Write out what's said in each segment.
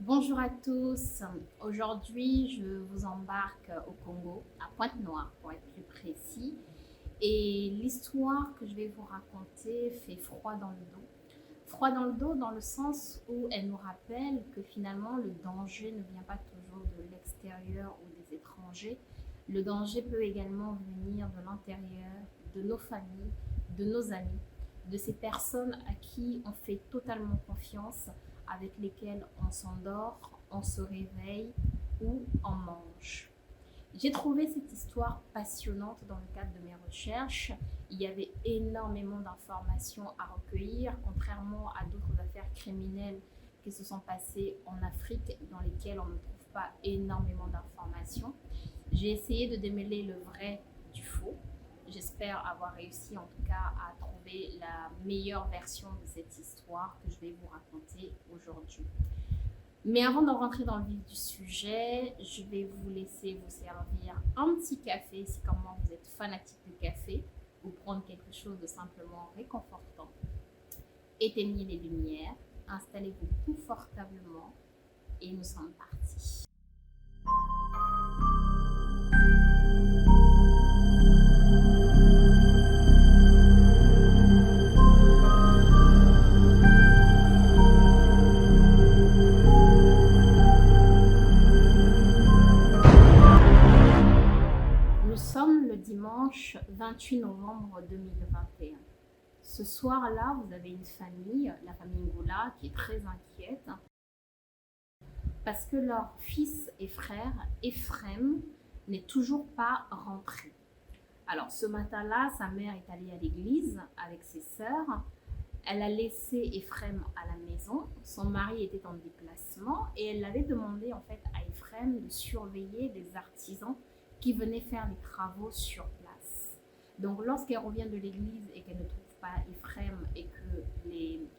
Bonjour à tous. Aujourd'hui, je vous embarque au Congo, à Pointe-Noire pour être plus précis. Et l'histoire que je vais vous raconter fait froid dans le dos. Froid dans le dos dans le sens où elle nous rappelle que finalement le danger ne vient pas toujours de l'extérieur ou des étrangers. Le danger peut également venir de l'intérieur, de nos familles, de nos amis, de ces personnes à qui on fait totalement confiance, avec lesquelles on s'endort, on se réveille ou on mange. J'ai trouvé cette histoire passionnante dans le cadre de mes recherches. Il y avait énormément d'informations à recueillir, contrairement à d'autres affaires criminelles qui se sont passées en Afrique, dans lesquelles on ne trouve pas énormément d'informations. J'ai essayé de démêler le vrai du faux. J'espère avoir réussi en tout cas à trouver la meilleure version de cette histoire que je vais vous raconter aujourd'hui. Mais avant de rentrer dans le vif du sujet, je vais vous laisser vous servir un petit café si comme moi vous êtes fanatique de café ou prendre quelque chose de simplement réconfortant. Éteignez les lumières, installez-vous confortablement et nous sommes partis. Nous sommes le dimanche 28 novembre 2021. Ce soir-là, vous avez une famille, la famille Ngoula, qui est très inquiète parce que leur fils et frère, Ephrem, n'est toujours pas rentré. Alors, ce matin-là, sa mère est allée à l'église avec ses sœurs. Elle a laissé Ephrem à la maison. Son mari était en déplacement et elle avait demandé en fait à Ephrem de surveiller les artisans qui venaient faire les travaux sur place. Donc, lorsqu'elle revient de l'église et qu'elle ne trouve pas Ephrem et que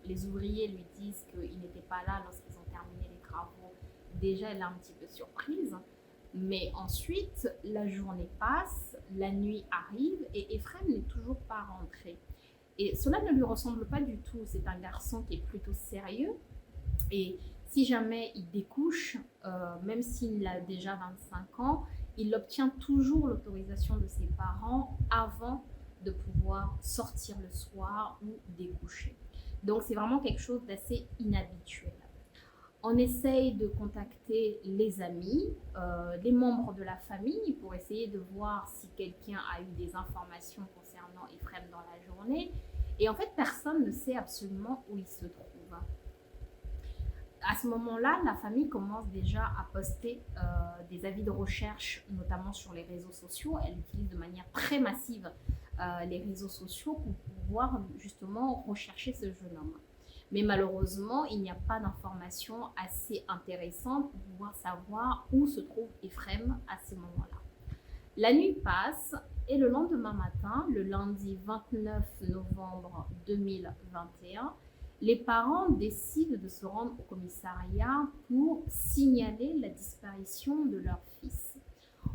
les ouvriers lui disent qu'il n'était pas là lorsqu'ils ont terminé les travaux, déjà elle est un petit peu surprise. Mais ensuite, la journée passe, la nuit arrive et Ephrem n'est toujours pas rentré. Et cela ne lui ressemble pas du tout. C'est un garçon qui est plutôt sérieux. Et si jamais il découche, même s'il a déjà 25 ans, il obtient toujours l'autorisation de ses parents avant de pouvoir sortir le soir ou découcher. Donc c'est vraiment quelque chose d'assez inhabituel. On essaye de contacter les amis, les membres de la famille pour essayer de voir si quelqu'un a eu des informations concernant Ephrem dans la journée. Et en fait, personne ne sait absolument où il se trouve. À ce moment-là, la famille commence déjà à poster des avis de recherche, notamment sur les réseaux sociaux. Elle utilise de manière très massive les réseaux sociaux pour pouvoir justement rechercher ce jeune homme. Mais malheureusement, il n'y a pas d'informations assez intéressantes pour pouvoir savoir où se trouve Ephrem à ce moment-là. La nuit passe et le lendemain matin, le lundi 29 novembre 2021, les parents décident de se rendre au commissariat pour signaler la disparition de leur fils.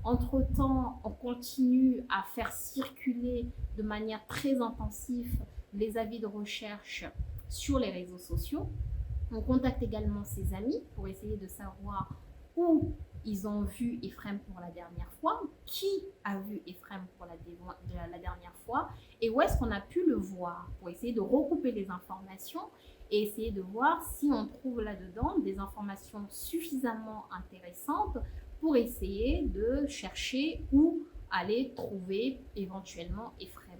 Entre-temps, on continue à faire circuler de manière très intensive les avis de recherche sur les réseaux sociaux. On contacte également ses amis pour essayer de savoir où ils ont vu Ephrem pour la dernière fois, qui a vu Ephrem pour la dernière fois et où est-ce qu'on a pu le voir pour essayer de regrouper les informations et essayer de voir si on trouve là-dedans des informations suffisamment intéressantes pour essayer de chercher où aller trouver éventuellement Ephrem.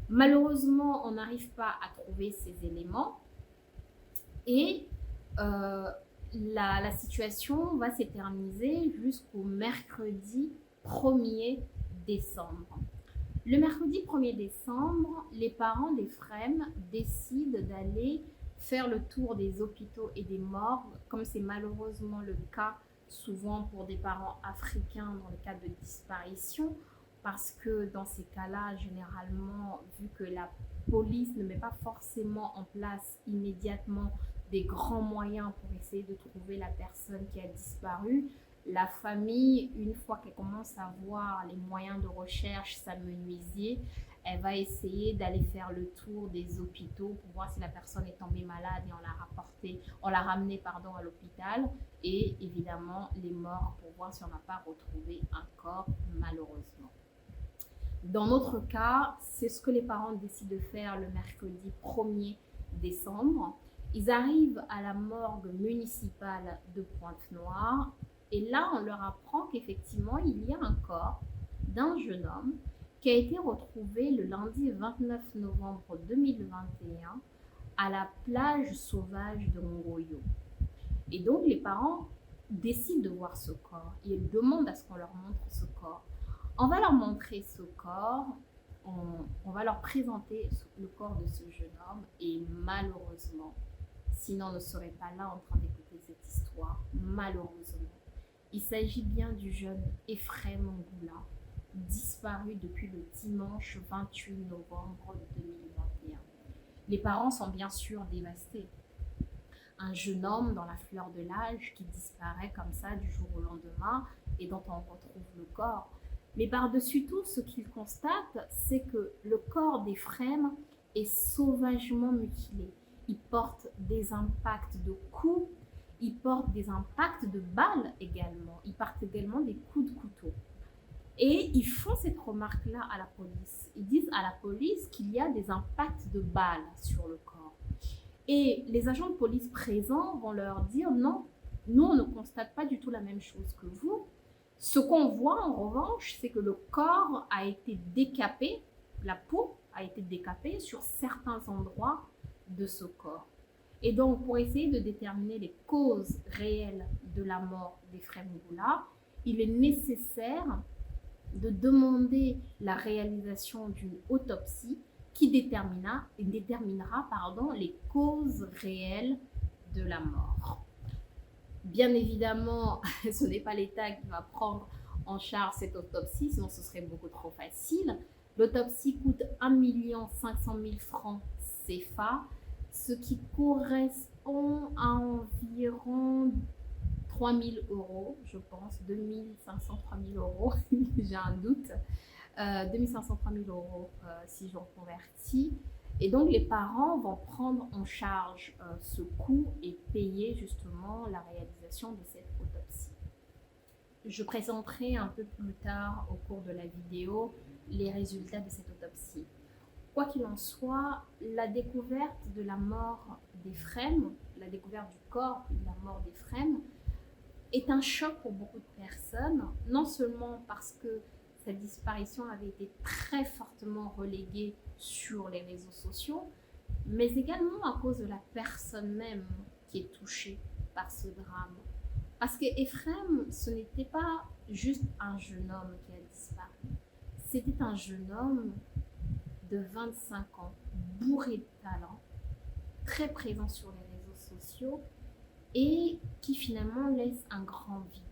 Malheureusement, on n'arrive pas à trouver ces éléments et la situation va s'éterniser jusqu'au mercredi 1er décembre. Le mercredi 1er décembre, les parents d'Ephrem décident d'aller faire le tour des hôpitaux et des morgues, comme c'est malheureusement le cas souvent pour des parents africains dans le cas de disparition, parce que dans ces cas-là, généralement, vu que la police ne met pas forcément en place immédiatement des grands moyens pour essayer de trouver la personne qui a disparu, la famille, une fois qu'elle commence à voir les moyens de recherche s'amenuiser, Elle va essayer d'aller faire le tour des hôpitaux pour voir si la personne est tombée malade et on l'a ramenée à l'hôpital. Et évidemment, les morts pour voir si on n'a pas retrouvé un corps, malheureusement. Dans notre cas, c'est ce que les parents décident de faire le mercredi 1er décembre. Ils arrivent à la morgue municipale de Pointe-Noire et là, on leur apprend qu'effectivement, il y a un corps d'un jeune homme qui a été retrouvé le lundi 29 novembre 2021 à la plage sauvage de Ngoyo. Et donc, les parents décident de voir ce corps et ils demandent à ce qu'on leur montre ce corps. On va leur montrer ce corps, on va leur présenter le corps de ce jeune homme et malheureusement, sinon on ne serait pas là en train d'écouter cette histoire, malheureusement, il s'agit bien du jeune Ephrem Ngoula, disparu depuis le dimanche 28 novembre 2021. Les parents sont bien sûr dévastés. Un jeune homme dans la fleur de l'âge qui disparaît comme ça du jour au lendemain et dont on retrouve le corps. Mais par-dessus tout, ce qu'ils constatent, c'est que le corps d'Ephrem est sauvagement mutilé. Il porte des impacts de coups, il porte des impacts de balles également. Il porte également des coups de couteau. Et ils font cette remarque-là à la police. Ils disent à la police qu'il y a des impacts de balles sur le corps. Et les agents de police présents vont leur dire non, nous on ne constate pas du tout la même chose que vous. Ce qu'on voit en revanche, c'est que le corps a été décapé, la peau a été décapée sur certains endroits de ce corps. Et donc, pour essayer de déterminer les causes réelles de la mort d'Ephrem Ngoula, il est nécessaire de demander la réalisation d'une autopsie qui déterminera les causes réelles de la mort. Bien évidemment, ce n'est pas l'État qui va prendre en charge cette autopsie, sinon ce serait beaucoup trop facile. L'autopsie coûte 1 500 000 francs CFA, ce qui correspond à environ 3 000 euros, je pense, 2 500, 3 000 euros, j'ai un doute, 2 500, 3 000 euros si j'en convertis. Et donc, les parents vont prendre en charge ce coût et payer justement la réalisation de cette autopsie. Je présenterai un peu plus tard au cours de la vidéo les résultats de cette autopsie. Quoi qu'il en soit, la découverte de la mort d'Ephrem, la découverte du corps et de la mort d'Ephrem est un choc pour beaucoup de personnes, non seulement parce que sa disparition avait été très fortement reléguée sur les réseaux sociaux, mais également à cause de la personne même qui est touchée par ce drame. Parce que Ephrem, ce n'était pas juste un jeune homme qui a disparu, c'était un jeune homme de 25 ans, bourré de talent, très présent sur les réseaux sociaux et qui finalement laisse un grand vide.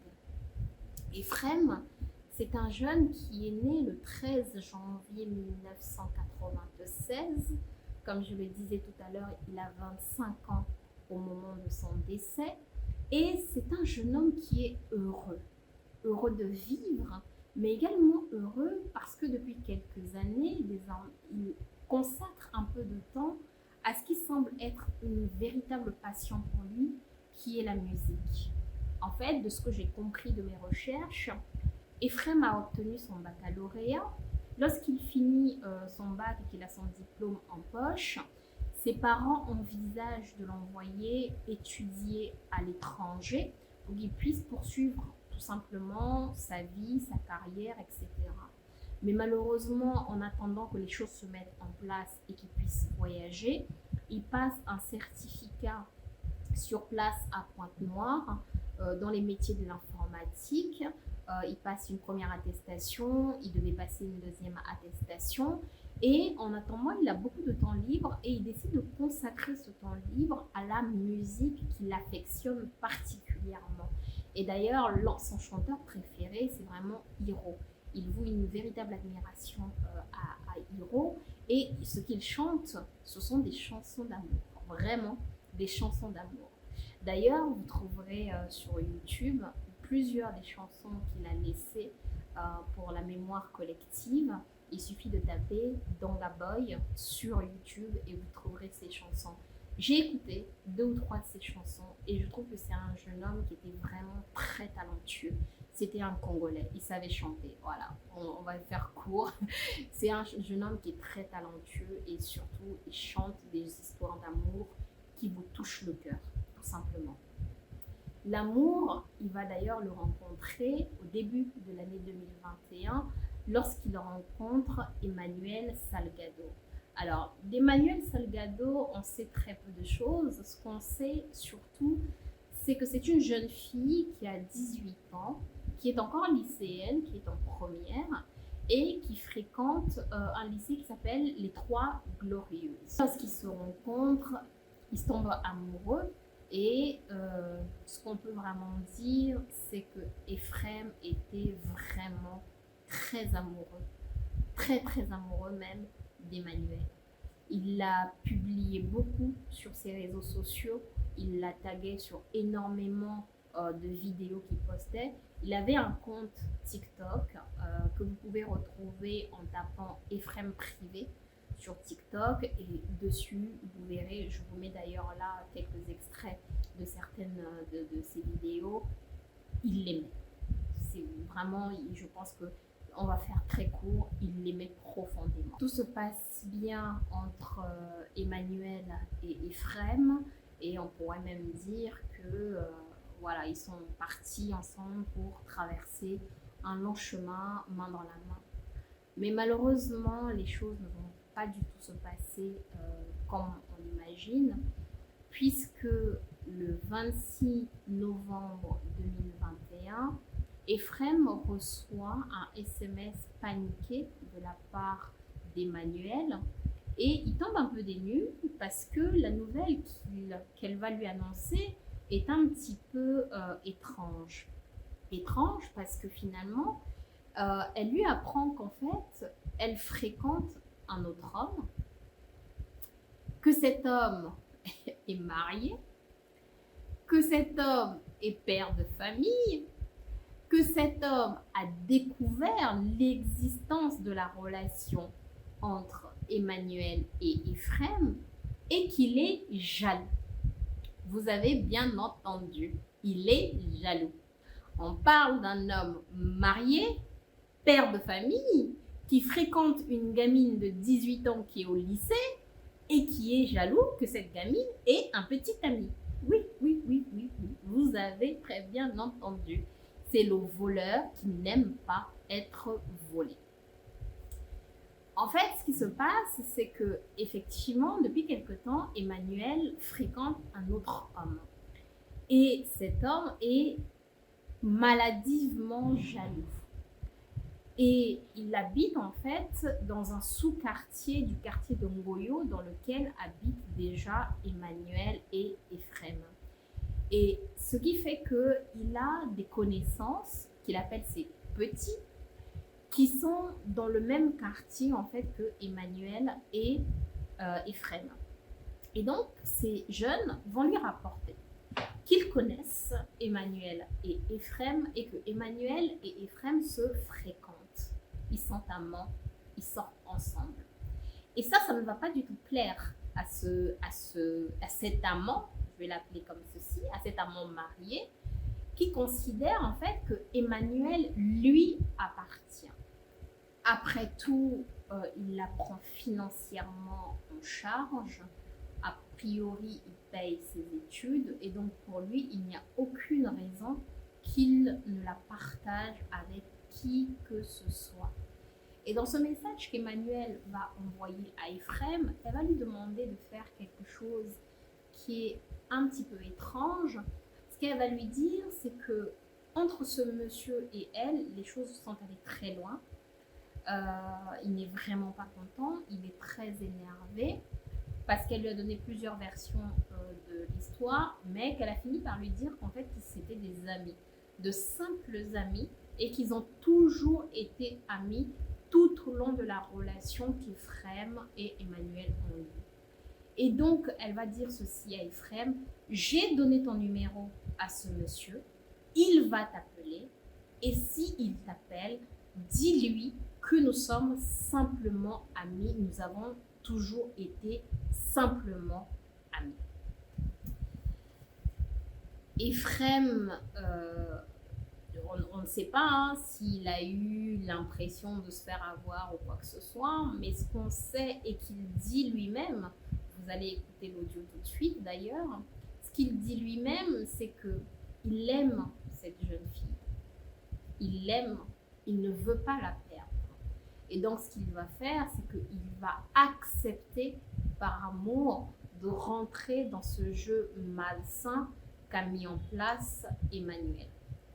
Ephrem, c'est un jeune qui est né le 13 janvier 1996. Comme je le disais tout à l'heure, il a 25 ans au moment de son décès. Et c'est un jeune homme qui est heureux. Heureux de vivre, mais également heureux parce que depuis quelques années, il consacre un peu de temps à ce qui semble être une véritable passion pour lui, qui est la musique. En fait, de ce que j'ai compris de mes recherches, Ephrem a obtenu son baccalauréat. Lorsqu'il finit son bac et qu'il a son diplôme en poche, ses parents envisagent de l'envoyer étudier à l'étranger pour qu'il puisse poursuivre tout simplement sa vie, sa carrière, etc. Mais malheureusement, en attendant que les choses se mettent en place et qu'il puisse voyager, il passe un certificat sur place à Pointe-Noire dans les métiers de l'informatique. Il passe une première attestation, il devait passer une deuxième attestation. Et en attendant, il a beaucoup de temps libre et il décide de consacrer ce temps libre à la musique qu'il affectionne particulièrement. Et d'ailleurs, son chanteur préféré, c'est vraiment Hiro. Il voue une véritable admiration à Hiro. Et ce qu'il chante, ce sont des chansons d'amour. Vraiment, des chansons d'amour. D'ailleurs, vous trouverez sur YouTube plusieurs des chansons qu'il a laissées pour la mémoire collective. Il suffit de taper Danga Boy sur YouTube et vous trouverez ses chansons. J'ai écouté 2 ou 3 de ses chansons et je trouve que c'est un jeune homme qui était vraiment très talentueux. C'était un Congolais, il savait chanter, voilà, on va faire court. C'est un jeune homme qui est très talentueux et surtout il chante des histoires d'amour qui vous touchent le cœur, tout simplement. L'amour, il va d'ailleurs le rencontrer au début de l'année 2021 lorsqu'il rencontre Emmanuelle Salgado. Alors, d'Emmanuelle Salgado, on sait très peu de choses. Ce qu'on sait surtout, c'est que c'est une jeune fille qui a 18 ans, qui est encore lycéenne, qui est en première et qui fréquente un lycée qui s'appelle les Trois Glorieuses. Lorsqu'ils se rencontrent, ils se tombent amoureux et ce qu'on peut vraiment dire, c'est que Ephraim était vraiment très amoureux, très amoureux même d'Emmanuelle. Il l'a publié beaucoup sur ses réseaux sociaux, il l'a tagué sur énormément de vidéos qu'il postait. Il avait un compte TikTok que vous pouvez retrouver en tapant Ephraim Privé sur TikTok et dessus vous verrez, je vous mets d'ailleurs là quelques extraits de certaines de ces vidéos. Il l'aimait, c'est vraiment, je pense que on va faire très court, il l'aimait profondément. Tout se passe bien entre Emmanuelle et Ephraim et on pourrait même dire que voilà, ils sont partis ensemble pour traverser un long chemin main dans la main. Mais malheureusement, les choses ne vont pas du tout se passer comme on l'imagine, puisque le 26 novembre 2021, Ephraim reçoit un SMS paniqué de la part d'Emmanuelle et il tombe un peu des nues parce que la nouvelle qu'elle va lui annoncer est un petit peu étrange. Étrange parce que finalement, elle lui apprend qu'en fait, elle fréquente un autre homme, que cet homme est marié, que cet homme est père de famille, que cet homme a découvert l'existence de la relation entre Emmanuelle et Ephraim et qu'il est jaloux. Vous avez bien entendu, il est jaloux. On parle d'un homme marié, père de famille, qui fréquente une gamine de 18 ans qui est au lycée et qui est jaloux que cette gamine ait un petit ami. Oui, vous avez très bien entendu. C'est le voleur qui n'aime pas être volé. En fait, ce qui se passe, c'est que effectivement, depuis quelque temps, Emmanuelle fréquente un autre homme. Et cet homme est maladivement jaloux. Et il habite en fait dans un sous-quartier du quartier de Ngoyo dans lequel habitent déjà Emmanuelle et Ephraim. Et ce qui fait qu'il a des connaissances qu'il appelle ses petits qui sont dans le même quartier en fait que Emmanuelle et Ephraim. Et donc ces jeunes vont lui rapporter qu'ils connaissent Emmanuelle et Ephraim et que Emmanuelle et Ephraim se fréquentent. Ils sont amants, ils sortent ensemble. Et ça ne va pas du tout plaire à cet amant, je vais l'appeler comme ceci, à cet amant marié, qui considère en fait que Emmanuelle lui appartient. Après tout, il la prend financièrement en charge. A priori, il paye ses études et donc pour lui, il n'y a aucune raison qu'il ne la partage avec qui que ce soit. Et dans ce message qu'Emmanuelle va envoyer à Ephraim, elle va lui demander de faire quelque chose qui est un petit peu étrange. Ce qu'elle va lui dire, c'est que entre ce monsieur et elle, les choses sont allées très loin. Il n'est vraiment pas content, il est très énervé parce qu'elle lui a donné plusieurs versions de l'histoire, mais qu'elle a fini par lui dire qu'en fait c'était des amis, de simples amis, et qu'ils ont toujours été amis tout au long de la relation qu'Ephraim et Emmanuelle ont eue. Et donc elle va dire ceci à Ephraim: j'ai donné ton numéro à ce monsieur, il va t'appeler, et si il t'appelle, dis-lui que nous sommes simplement amis. Nous avons toujours été simplement amis. Ephrem, on ne sait pas s'il a eu l'impression de se faire avoir ou quoi que ce soit, mais ce qu'on sait et qu'il dit lui-même, vous allez écouter l'audio tout de suite d'ailleurs, ce qu'il dit lui-même, c'est qu'il aime cette jeune fille. Il l'aime, il ne veut pas la perdre. Et donc ce qu'il va faire, c'est qu'il va accepter par amour de rentrer dans ce jeu malsain qu'a mis en place Emmanuel.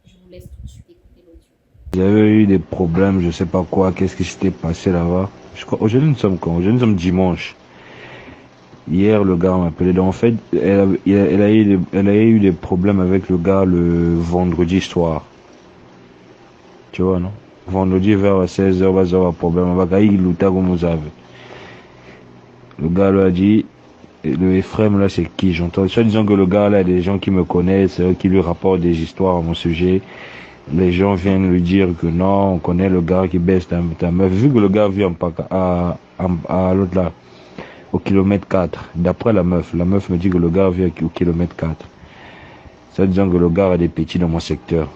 Je vous laisse tout de suite écouter l'audio. Vous avez eu des problèmes, je sais pas quoi, qu'est-ce qui s'était passé là-bas. Aujourd'hui nous sommes quand? Aujourd'hui nous sommes dimanche. Hier le gars m'a appelé. Donc en fait, elle a eu des problèmes avec le gars le vendredi soir. Tu vois, non? Vendredi vers 16h, va avoir un problème. Le gars lui a dit, le Ephrem là c'est qui? J'entends, soit disant que le gars là, il y a des gens qui me connaissent, qui lui rapportent des histoires à mon sujet. Les gens viennent lui dire que non, on connaît le gars qui baisse ta meuf. Vu que le gars vit à l'autre là, au kilomètre 4, d'après la meuf me dit que le gars vit au kilomètre 4. Ça disant que le gars a des petits dans mon secteur.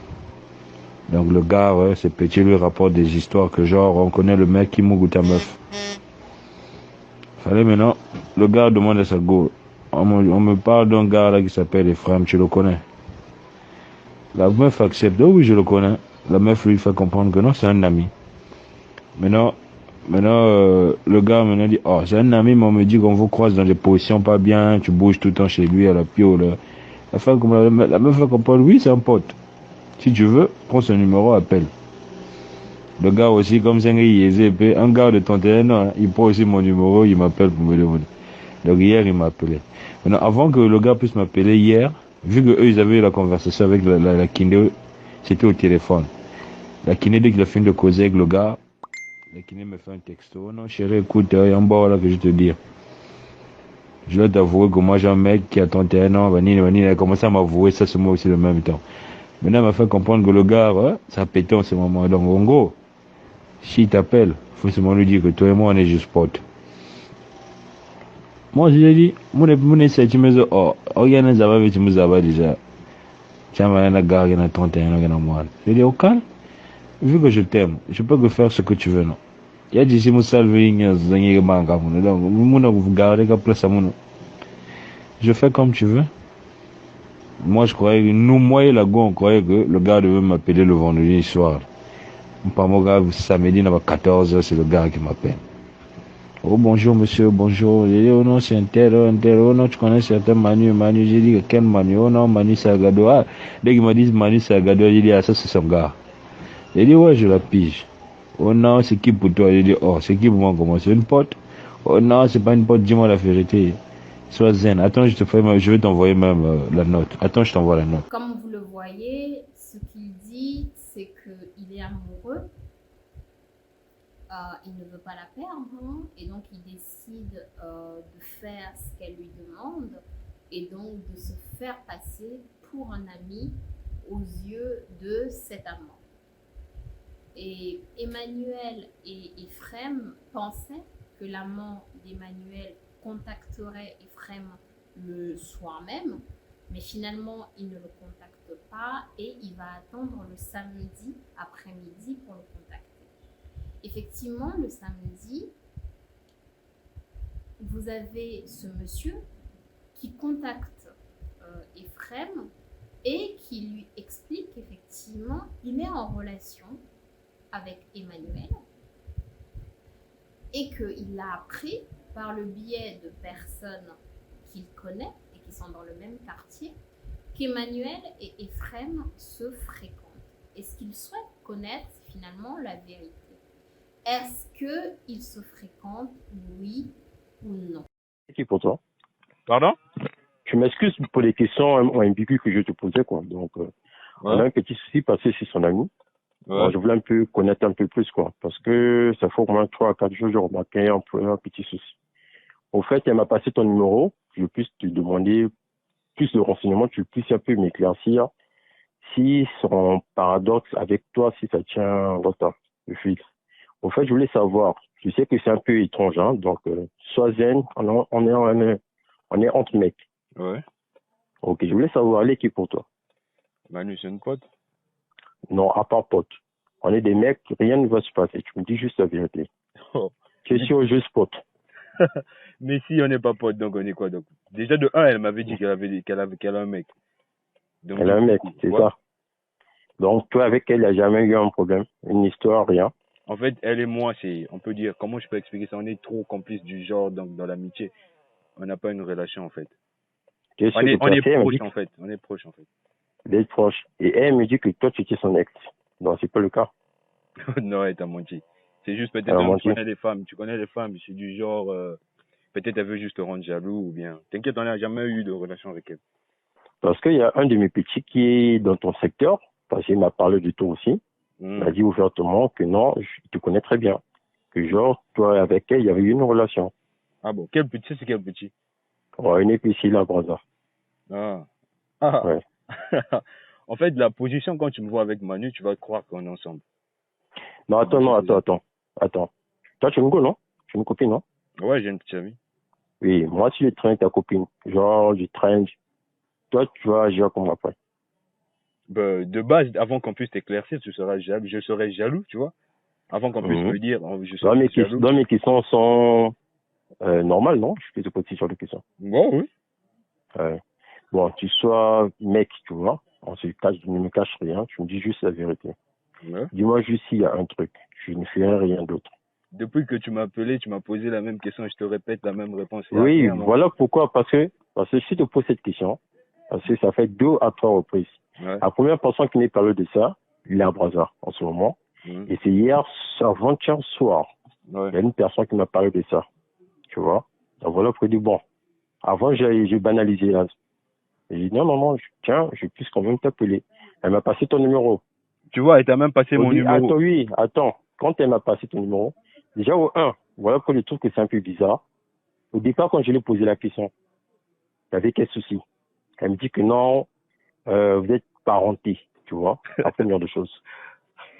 Donc le gars, ouais, ces petits lui rapportent des histoires que genre, on connaît le mec qui mougue ta meuf. Fallait maintenant, le gars demande à sa go. On me parle d'un gars là qui s'appelle Ephrem, tu le connais? La meuf accepte, oh oui je le connais. La meuf lui fait comprendre que non, c'est un ami. Maintenant, le gars maintenant dit, oh c'est un ami, mais on me dit qu'on vous croise dans des positions pas bien, tu bouges tout le temps chez lui à la pio là. La meuf fait comprendre, oui c'est un pote. Si tu veux, prends son numéro, appelle. Le gars aussi, comme c'est un gars de 31 ans, il prend aussi mon numéro, il m'appelle pour me demander. Donc hier, il m'a appelé. Maintenant, avant que le gars puisse m'appeler hier, vu que eux, ils avaient eu la conversation avec la kiné, c'était au téléphone. La kiné, dès qu'il a fini de causer avec le gars, la kiné me fait un texto. Oh non, chérie, écoute, il y a un bord là que je te dis. Je dois t'avouer que moi, j'ai un mec qui a 31 ans, Vanille, il a commencé à m'avouer ça, c'est moi aussi le même temps. Maintenant, il m'a fait comprendre que le gars, ouais, ça a pété en ce moment. Donc, en gros, s'il t'appelle, il faut seulement lui dire que toi et moi, on est juste potes. Moi, je lui ai dit, mon essaie, tu me dis, oh, regarde, ça va, tu me dis, déjà. Tiens, va, la gare, il y en a 31 ans, il y en a moi. Je lui ai dit, au calme, vu que je t'aime, je peux que faire ce que tu veux, non. Il y a dit, si vous salvez, il y a des mangas, donc, vous gardez la place à mon. Je fais comme tu veux. Moi, je croyais que moi et la go, on croyait que le gars devait m'appeler le vendredi soir. Par mon gars, samedi, à 14h, c'est le gars qui m'appelle. Oh bonjour monsieur, bonjour. J'ai dit oh non c'est un tel. Oh non tu connais certains Manu. J'ai dit quel Manu? Oh non Manu Sagado. Ah, dès qu'il m'a dit Manu Sagado, j'ai dit ah ça c'est son gars. J'ai dit ouais je la pige. Oh non c'est qui pour toi? J'ai dit oh c'est qui pour moi comment? C'est une pote? Oh non c'est pas une pote, dis-moi la vérité. Sois zen. Attends je vais t'envoyer même la note. Attends je t'envoie la note. Comme vous le voyez, ce qu'il dit c'est qu'il est amoureux. Il ne veut pas la perdre et donc il décide de faire ce qu'elle lui demande et donc de se faire passer pour un ami aux yeux de cet amant. Et Emmanuel et Ephrem pensaient que l'amant d'Emmanuel contacterait Ephrem le soir même, mais finalement il ne le contacte pas et il va attendre le samedi après-midi pour le contacter. Effectivement, le samedi, vous avez ce monsieur qui contacte Ephrem et qui lui explique qu'effectivement, il est en relation avec Emmanuel et qu'il l'a appris par le biais de personnes qu'il connaît et qui sont dans le même quartier, qu'Emmanuel et Ephrem se fréquentent. Et ce qu'il souhaite connaître, c'est finalement la vérité. Est-ce qu'ils se fréquentent, oui ou non? C'est qui pour toi? Pardon? Je m'excuse pour les questions ambiguës que je te posais, quoi. Donc, on a un petit souci passé chez son ami. Ouais. Alors, je voulais un peu connaître un peu plus, quoi. Parce que ça fait au moins 3 à 4 jours que j'ai remarqué un petit souci. Au fait, elle m'a passé ton numéro. Je puisse te demander plus de renseignements. Tu puisses un peu m'éclaircir si son paradoxe avec toi, si ça tient longtemps, le fil. Au fait, je voulais savoir, je sais que c'est un peu étrange, hein, donc sois zen, on est entre mecs. Ouais. Ok, je voulais savoir l'équipe pour toi. Manu, c'est une pote. Non, à part pote. On est des mecs, rien ne va se passer. Tu me dis juste la vérité. Oh. Tu es sûr, juste pote. Mais si on n'est pas pote, donc on est quoi donc? Déjà de un, elle m'avait dit qu'elle a un mec. Donc, Elle a un mec, c'est ouais. ça. Donc, toi, avec elle, il n'y a jamais eu un problème, une histoire, rien. En fait, elle et moi, on peut dire, comment je peux expliquer ça? On est trop complices du genre dans l'amitié. On n'a pas une relation en fait. Tu es sûr On est, que on ta est fille, elle me dit proches en fait. On est proches en fait. d'être proche. Et elle me dit que toi, tu étais son ex. Non, c'est pas le cas. Non, elle t'a menti. C'est juste Elle peut-être a tu menti. connais les femmes. Tu connais les femmes, c'est du genre, peut-être elle veut juste te rendre jaloux ou bien. T'inquiète, on n'a jamais eu de relation avec elle. Parce qu'il y a un de mes petits qui est dans ton secteur, parce qu'il m'a parlé de toi aussi. Il m'a dit ouvertement que non, je te connais très bien. Que genre, toi, avec elle, il y avait eu une relation. Ah bon, quel petit, c'est quel petit? Ouais, une épicier là, Braza. Ah. Ah. Ouais. En fait, la position, quand tu me vois avec Manu, tu vas croire qu'on est ensemble. Non, attends. Toi, tu es une go, non? Tu es une copine, non? Ouais, j'ai une petite amie. Oui, moi, si je traîne ta copine, genre, je traîne, toi, tu vas agir comme après. Bah, de base, avant qu'on puisse t'éclaircir, je serais jaloux, tu vois. Avant qu'on puisse me dire, oh, je serais jaloux. Dans mes questions sont normales, non? Je peux te poser sur les questions. Bon, oui. Bon, tu sois mec, tu vois, je ne me cache rien, tu me dis juste la vérité. Ouais. Dis-moi juste s'il y a un truc, je ne ferai rien d'autre. Depuis que tu m'as appelé, tu m'as posé la même question et je te répète la même réponse. Oui, voilà pourquoi, parce que si je te pose cette question, parce que ça fait 2 à 3 reprises. Ouais. La première personne qui m'est parlé de ça, il est à Brazza en ce moment. Et c'est avant-hier soir, Ouais. il y a une personne qui m'a parlé de ça. Tu vois? Donc voilà pourquoi je dis, bon, avant j'ai banalisé là. J'ai dit non, tiens, je puisse quand même t'appeler. Elle m'a passé ton numéro. Tu vois, elle t'a même passé mon numéro. Attends. Quand elle m'a passé ton numéro, déjà au 1, voilà pourquoi je trouve que c'est un peu bizarre. Au départ, quand je lui ai posé la question, il y avait quel souci? Elle me dit que non, vous êtes parentés, tu vois, la première des choses.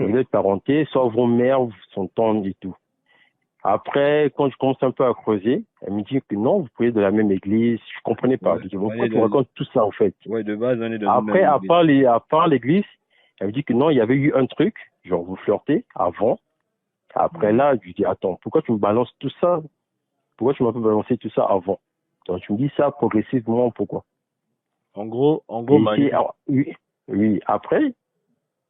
Vous êtes parentés, soit vos mères s'entendent et tout. Après, quand je commence un peu à creuser, elle me dit que non, vous pouvez de la même église. Je comprenais pas. Ouais, Je dis, pourquoi tu me racontes tout ça, en fait? Ouais, de base, on est dans Après, une même à part l'église, elle me dit que non, il y avait eu un truc, genre vous flirtez avant. Après là, je lui dis, attends, pourquoi tu me balances tout ça? Pourquoi tu m'as pas balancé tout ça avant? Donc tu me dis ça progressivement, pourquoi? En gros, Et oui, après,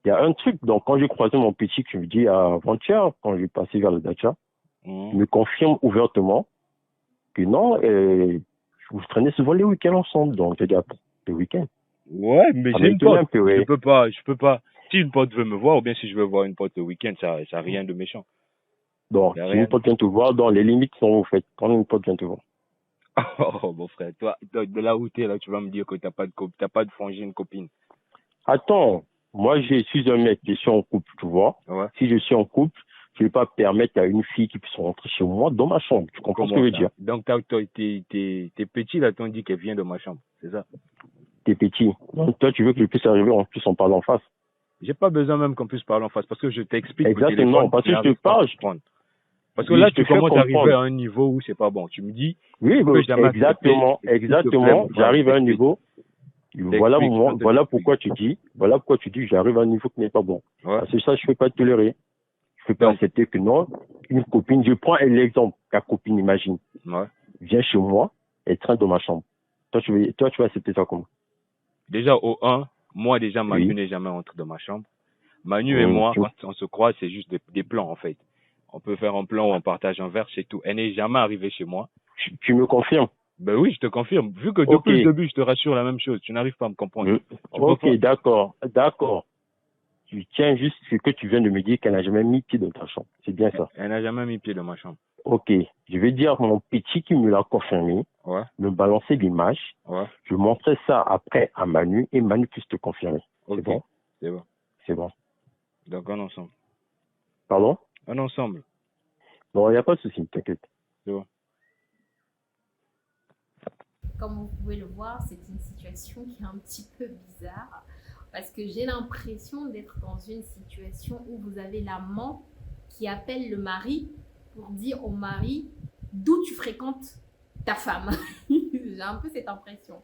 il y a un truc. Donc quand j'ai croisé mon petit, qui me dit avant-hier, quand je suis passé vers le Dacia, il me confirme ouvertement que non, vous traînez souvent les week-ends ensemble. Donc j'ai dit, attends, les week-ends. Ouais, mais j'ai une pote. Ouais. Je peux pas. Si une pote veut me voir, ou bien si je veux voir une pote le week-end, ça n'a rien de méchant. Donc, si une pote vient te voir, dans les limites sont faites. Quand une pote vient te voir. Oh, mon frère, toi, de là où t'es, là, tu vas me dire que t'as pas de frangine copine. Attends, moi, je suis un mec, je suis en couple, tu vois. Ouais. Si je suis en couple, je ne vais pas permettre à une fille qui puisse rentrer chez moi dans ma chambre. Tu comprends ce que je veux dire? Donc, tes petits, là, t'ont dit qu'elle vient de ma chambre, c'est ça? T'es petit. Donc, toi, tu veux que je puisse arriver en plus en parlant en face. J'ai pas besoin même qu'on puisse parler en face, parce que je t'explique. Exactement, parce que je te parle. Parce que là, tu commences à arriver à un niveau où c'est pas bon. Tu me dis. Oui, exactement. J'arrive à un niveau. Voilà pourquoi tu dis, j'arrive à un niveau qui n'est pas bon. Ouais. Parce que ça, je ne peux pas tolérer. Je ne peux pas accepter que non, une copine, je prends l'exemple, ta copine, imagine, vient chez moi, elle traîne dans ma chambre. Toi, tu vas accepter ça comment? Déjà, au 1, moi, déjà, Manu n'est jamais entré dans ma chambre. Manu et moi, quand on se croise, c'est juste des plans, en fait. On peut faire un plan où on partage un verre, c'est tout. Elle n'est jamais arrivée chez moi. Tu me confirmes? Ben oui, je te confirme. Vu que depuis le début, je te rassure la même chose. Tu n'arrives pas à me comprendre. Ok, d'accord. Tu tiens juste ce que tu viens de me dire, qu'elle n'a jamais mis pied dans ta chambre. C'est bien ça? Elle n'a jamais mis pied dans ma chambre. Ok, je vais dire mon petit qui me l'a confirmé, me balancer l'image. Je montrerai ça après à Manu et Manu puisse te confirmer. Okay. C'est bon? C'est bon. C'est bon. Donc, on ensemble. Pardon? On ensemble. Bon, il n'y a pas de souci, t'inquiète. C'est bon. Comme vous pouvez le voir, c'est une situation qui est un petit peu bizarre parce que j'ai l'impression d'être dans une situation où vous avez l'amant qui appelle le mari pour dire au mari d'où tu fréquentes ta femme. J'ai un peu cette impression.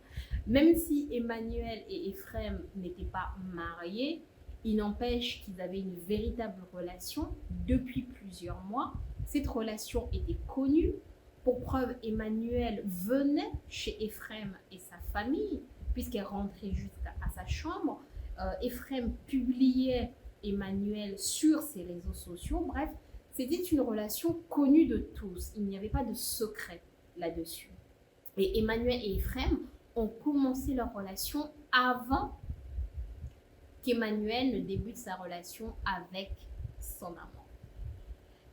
Même si Emmanuel et Ephrem n'étaient pas mariés, il n'empêche qu'ils avaient une véritable relation depuis plusieurs mois. Cette relation était connue. Pour preuve, Emmanuel venait chez Ephrem et sa famille, puisqu'elle rentrait jusqu'à sa chambre. Ephrem publiait Emmanuel sur ses réseaux sociaux. Bref, c'était une relation connue de tous. Il n'y avait pas de secret là-dessus. Et Emmanuel et Ephrem ont commencé leur relation avant qu'Emmanuel ne débute sa relation avec son amant.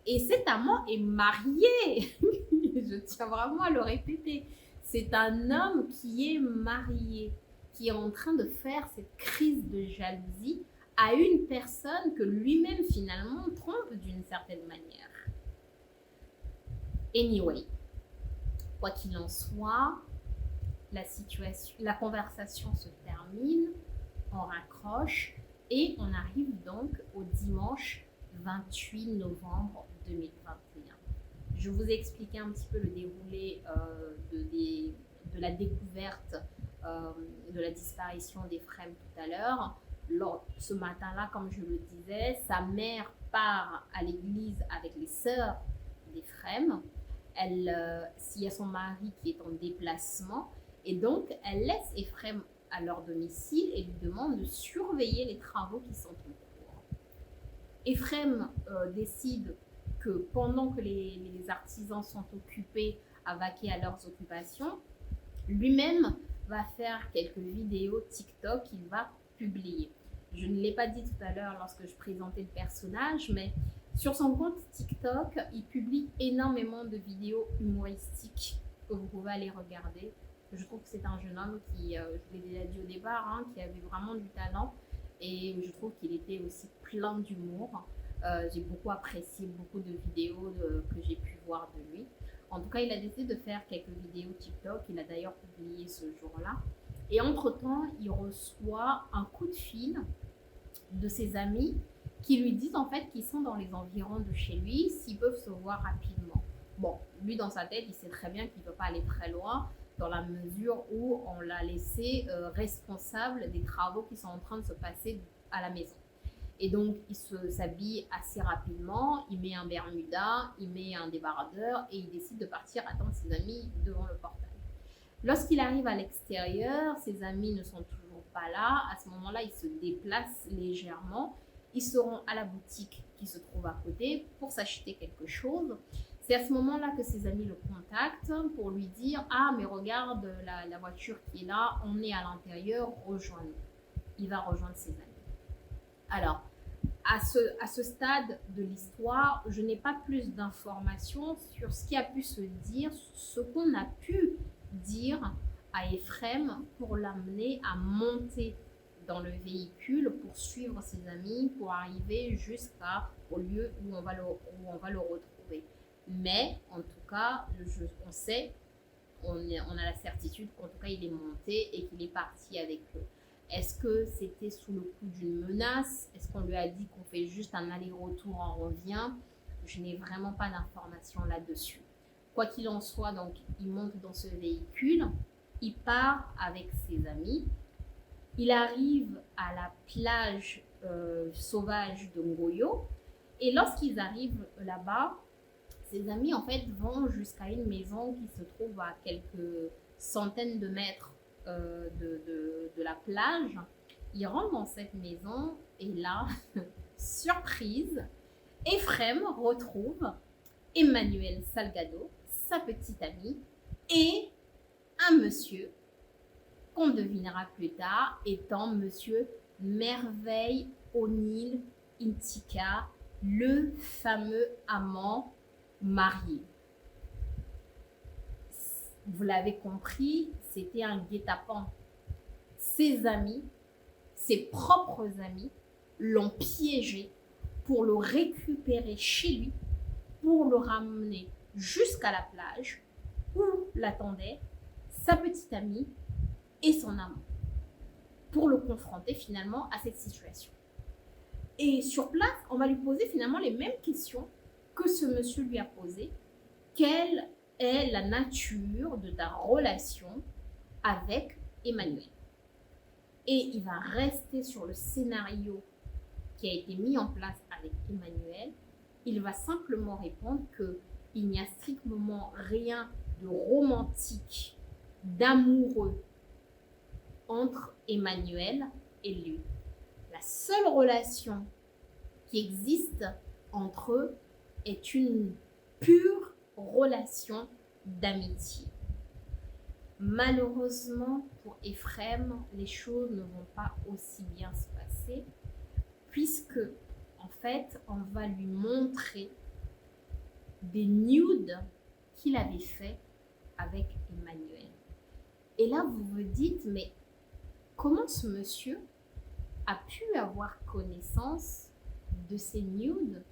Et cet amant est marié. Je tiens vraiment à le répéter. C'est un homme qui est marié, qui est en train de faire cette crise de jalousie à une personne que lui-même finalement trompe d'une certaine manière. Anyway, quoi qu'il en soit, la conversation se termine, on raccroche et on arrive donc au dimanche 28 novembre 2021. Je vous ai expliqué un petit peu le déroulé de la découverte de la disparition d'Ephrem tout à l'heure. Ce matin-là, comme je le disais, sa mère part à l'église avec les sœurs d'Ephrem. S'il y a son mari qui est en déplacement, et donc elle laisse Ephrem à leur domicile et lui demande de surveiller les travaux qui sont en cours. Ephrem décide que pendant que les artisans sont occupés à vaquer à leurs occupations, lui-même va faire quelques vidéos TikTok qu'il va publier. Je ne l'ai pas dit tout à l'heure lorsque je présentais le personnage, mais sur son compte TikTok, il publie énormément de vidéos humoristiques que vous pouvez aller regarder. Je trouve que c'est un jeune homme qui, je l'ai déjà dit au départ, qui avait vraiment du talent et je trouve qu'il était aussi plein d'humour. J'ai beaucoup apprécié beaucoup de vidéos que j'ai pu voir de lui. En tout cas, il a décidé de faire quelques vidéos TikTok. Il a d'ailleurs publié ce jour-là. Et entre-temps, il reçoit un coup de fil de ses amis qui lui disent en fait qu'ils sont dans les environs de chez lui, s'ils peuvent se voir rapidement. Bon, lui dans sa tête, il sait très bien qu'il ne peut pas aller très loin dans la mesure où on l'a laissé responsable des travaux qui sont en train de se passer à la maison. Et donc, il s'habille assez rapidement, il met un bermuda, il met un débardeur et il décide de partir attendre ses amis devant le portail. Lorsqu'il arrive à l'extérieur, ses amis ne sont toujours pas là. À ce moment-là, il se déplace légèrement. Ils seront à la boutique qui se trouve à côté pour s'acheter quelque chose. C'est à ce moment-là que ses amis le contactent pour lui dire « Ah, mais regarde la voiture qui est là, on est à l'intérieur, rejoins-nous. » Il va rejoindre ses amis. Alors, à ce stade de l'histoire, je n'ai pas plus d'informations sur ce qui a pu se dire, ce qu'on a pu dire à Ephrem pour l'amener à monter dans le véhicule pour suivre ses amis, pour arriver jusqu'au lieu où on va le retrouver. Mais en tout cas, on sait, on a la certitude qu'en tout cas il est monté et qu'il est parti avec eux. Est-ce que c'était sous le coup d'une menace? Est-ce qu'on lui a dit qu'on fait juste un aller-retour, on revient? Je n'ai vraiment pas d'informations là-dessus. Quoi qu'il en soit, donc, il monte dans ce véhicule, il part avec ses amis, il arrive à la plage sauvage de Ngoyo, et lorsqu'ils arrivent là-bas, ses amis en fait vont jusqu'à une maison qui se trouve à quelques centaines de mètres de la plage. Ils rentrent dans cette maison et là, surprise, Ephrem retrouve Emmanuel Salgado, sa petite amie, et un monsieur qu'on devinera plus tard étant monsieur Merveille O'Neill Intika, le fameux amant marié. Vous l'avez compris, c'était un guet-apens. Ses amis, ses propres amis, l'ont piégé pour le récupérer chez lui, pour le ramener jusqu'à la plage où l'attendaient sa petite amie et son amant, pour le confronter finalement à cette situation. Et sur place, on va lui poser finalement les mêmes questions que ce monsieur lui a posées. Quelle est la nature de ta relation avec Emmanuel? Et il va rester sur le scénario qui a été mis en place avec Emmanuel. Il va simplement répondre qu'il n'y a strictement rien de romantique, d'amoureux entre Emmanuel et lui. La seule relation qui existe entre eux est une pure relation d'amitié. Malheureusement pour Ephrem, les choses ne vont pas aussi bien se passer puisque en fait, on va lui montrer des nudes qu'il avait fait avec Emmanuel. Et là, vous vous dites, mais comment ce monsieur a pu avoir connaissance de ces nudes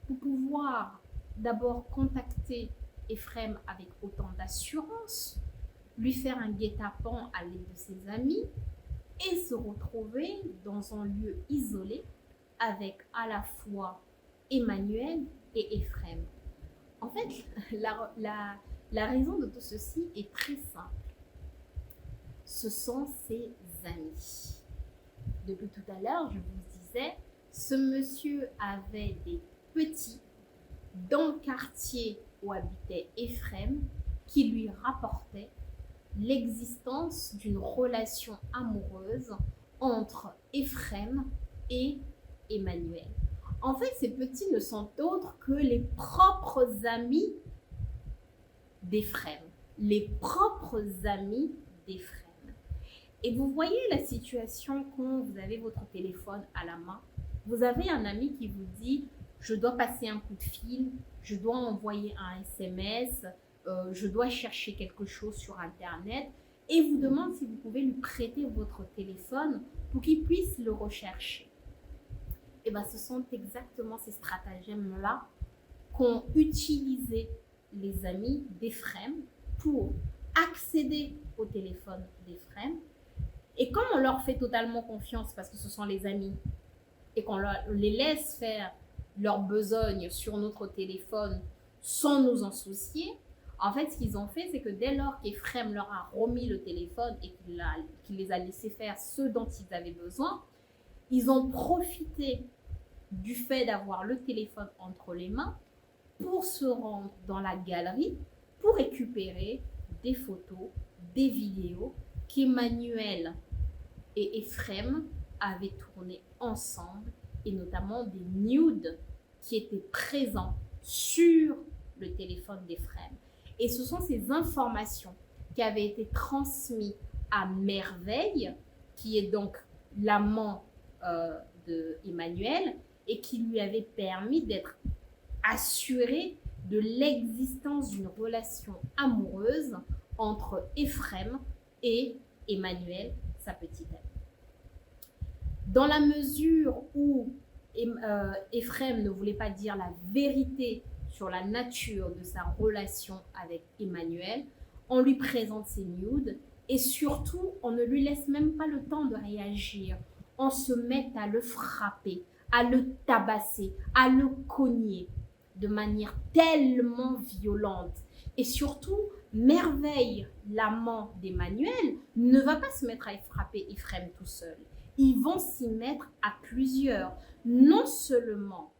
pour pouvoir d'abord contacter Ephrem avec autant d'assurance, lui faire un guet-apens à l'aide de ses amis et se retrouver dans un lieu isolé avec à la fois Emmanuel et Ephrem. En fait, la raison de tout ceci est très simple. Ce sont ses amis. Depuis tout à l'heure, je vous disais, ce monsieur avait des petits dans le quartier où habitait Ephrem qui lui rapportaient l'existence d'une relation amoureuse entre Ephrem et Emmanuel. En fait, ces petits ne sont autres que les propres amis d'Ephrem. Les propres amis d'Ephrem. Et vous voyez la situation quand vous avez votre téléphone à la main. Vous avez un ami qui vous dit « Je dois passer un coup de fil, je dois envoyer un SMS, je dois chercher quelque chose sur Internet. » Et vous demande si vous pouvez lui prêter votre téléphone pour qu'il puisse le rechercher. Et bien, ce sont exactement ces stratagèmes-là qu'ont utilisé les amis d'Ephrem pour accéder au téléphone d'Ephrem. Et comme on leur fait totalement confiance parce que ce sont les amis et qu'on les laisse faire leur besogne sur notre téléphone sans nous en soucier, en fait, ce qu'ils ont fait, c'est que dès lors qu'Ephrem leur a remis le téléphone et qu'il les a laissés faire ce dont ils avaient besoin, ils ont profité du fait d'avoir le téléphone entre les mains pour se rendre dans la galerie pour récupérer des photos, des vidéos qu'Emmanuel et Ephrem avaient tournées ensemble et notamment des nudes qui étaient présents sur le téléphone d'Ephrem. Et ce sont ces informations qui avaient été transmises à Merveille, qui est donc l'amant de Emmanuel, et qui lui avait permis d'être assuré de l'existence d'une relation amoureuse entre Ephrem et Emmanuel, sa petite amie. Dans la mesure où Ephrem ne voulait pas dire la vérité sur la nature de sa relation avec Emmanuel, on lui présente ses nudes et surtout, on ne lui laisse même pas le temps de réagir. On se met à le frapper, à le tabasser, à le cogner de manière tellement violente. Et surtout, Merveille, l'amant d'Emmanuel, ne va pas se mettre à frapper Ephrem tout seul. Ils vont s'y mettre à plusieurs. Non seulement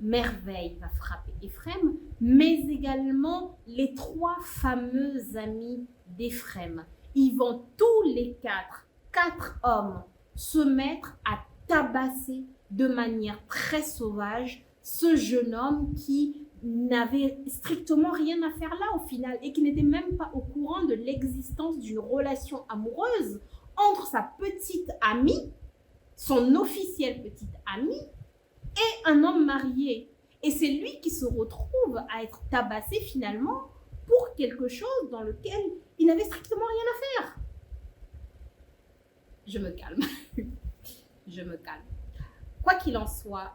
Merveille va frapper Ephrem, mais également les 3 fameux amis d'Ephrem. Ils vont tous les 4 hommes, se mettre à tabasser de manière très sauvage ce jeune homme qui n'avait strictement rien à faire là au final et qui n'était même pas au courant de l'existence d'une relation amoureuse entre sa petite amie, son officielle petite amie, et un homme marié. Et c'est lui qui se retrouve à être tabassé finalement pour quelque chose dans lequel il n'avait strictement rien à faire. Je me calme. Je me calme. Quoi qu'il en soit,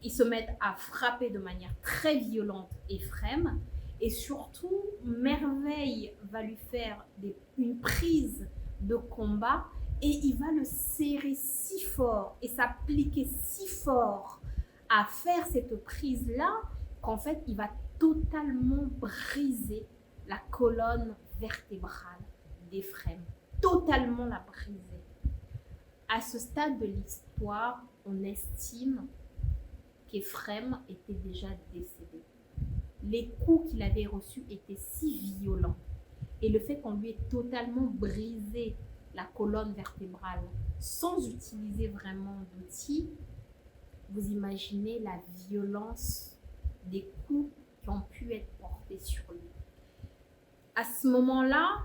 ils se mettent à frapper de manière très violente Ephrem et surtout Merveille va lui faire une prise de combat et il va le serrer si fort et s'appliquer si fort à faire cette prise-là qu'en fait, il va totalement briser la colonne vertébrale d'Éphrem. Totalement la briser. À ce stade de l'histoire, on estime qu'Éphrem était déjà décédé. Les coups qu'il avait reçus étaient si violents et le fait qu'on lui ait totalement brisé la colonne vertébrale sans utiliser vraiment d'outils, vous imaginez la violence des coups qui ont pu être portés sur lui. À ce moment-là,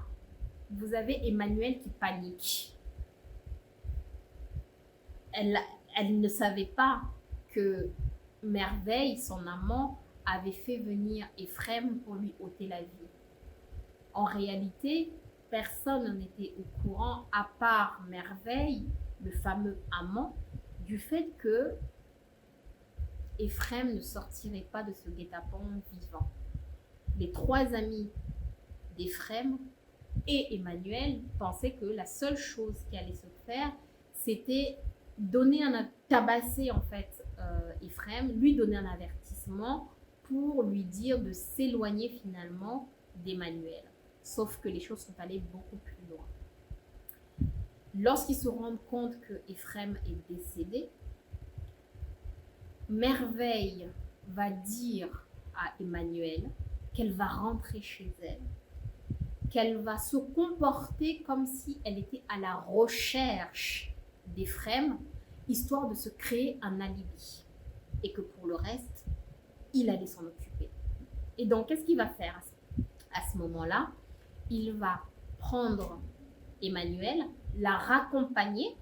vous avez Emmanuelle qui panique. Elle ne savait pas que Merveille, son amant, avait fait venir Éphrem pour lui ôter la vie. En réalité, personne n'était au courant, à part Merveille, le fameux amant, du fait que Éphrem ne sortirait pas de ce guet-apens vivant. Les 3 amis d'Éphrem et Emmanuelle pensaient que la seule chose qui allait se faire, c'était tabasser en fait Éphrem, lui donner un avertissement pour lui dire de s'éloigner finalement d'Emmanuelle. Sauf que les choses sont allées beaucoup plus loin. Lorsqu'ils se rendent compte que Éphrem est décédé, Merveille va dire à Emmanuelle qu'elle va rentrer chez elle, qu'elle va se comporter comme si elle était à la recherche d'Éphrem, histoire de se créer un alibi. Et que pour le reste, il allait s'en occuper. Et donc, qu'est-ce qu'il va faire à ce moment-là? Il va prendre Emmanuelle, la raccompagner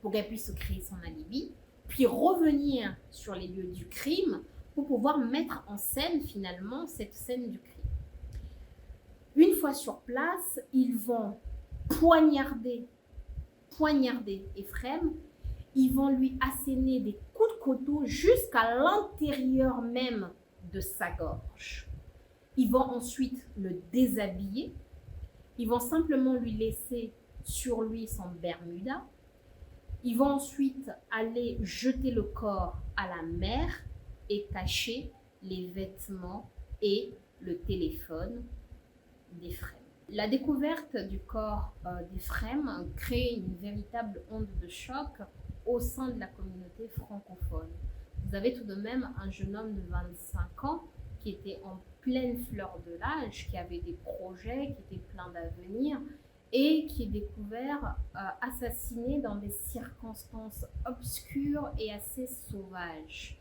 pour qu'elle puisse se créer son alibi, puis revenir sur les lieux du crime pour pouvoir mettre en scène finalement cette scène du crime. Une fois sur place, ils vont poignarder Éphrem, ils vont lui asséner des coups de couteau jusqu'à l'intérieur même de sa gorge. Ils vont ensuite le déshabiller, ils vont simplement lui laisser sur lui son bermuda, ils vont ensuite aller jeter le corps à la mer et cacher les vêtements et le téléphone d'Éphrem. La découverte du corps d'Éphrem crée une véritable onde de choc au sein de la communauté francophone. Vous avez tout de même un jeune homme de 25 ans qui était en pleine fleur de l'âge, qui avait des projets, qui était plein d'avenir et qui est découvert assassiné dans des circonstances obscures et assez sauvages.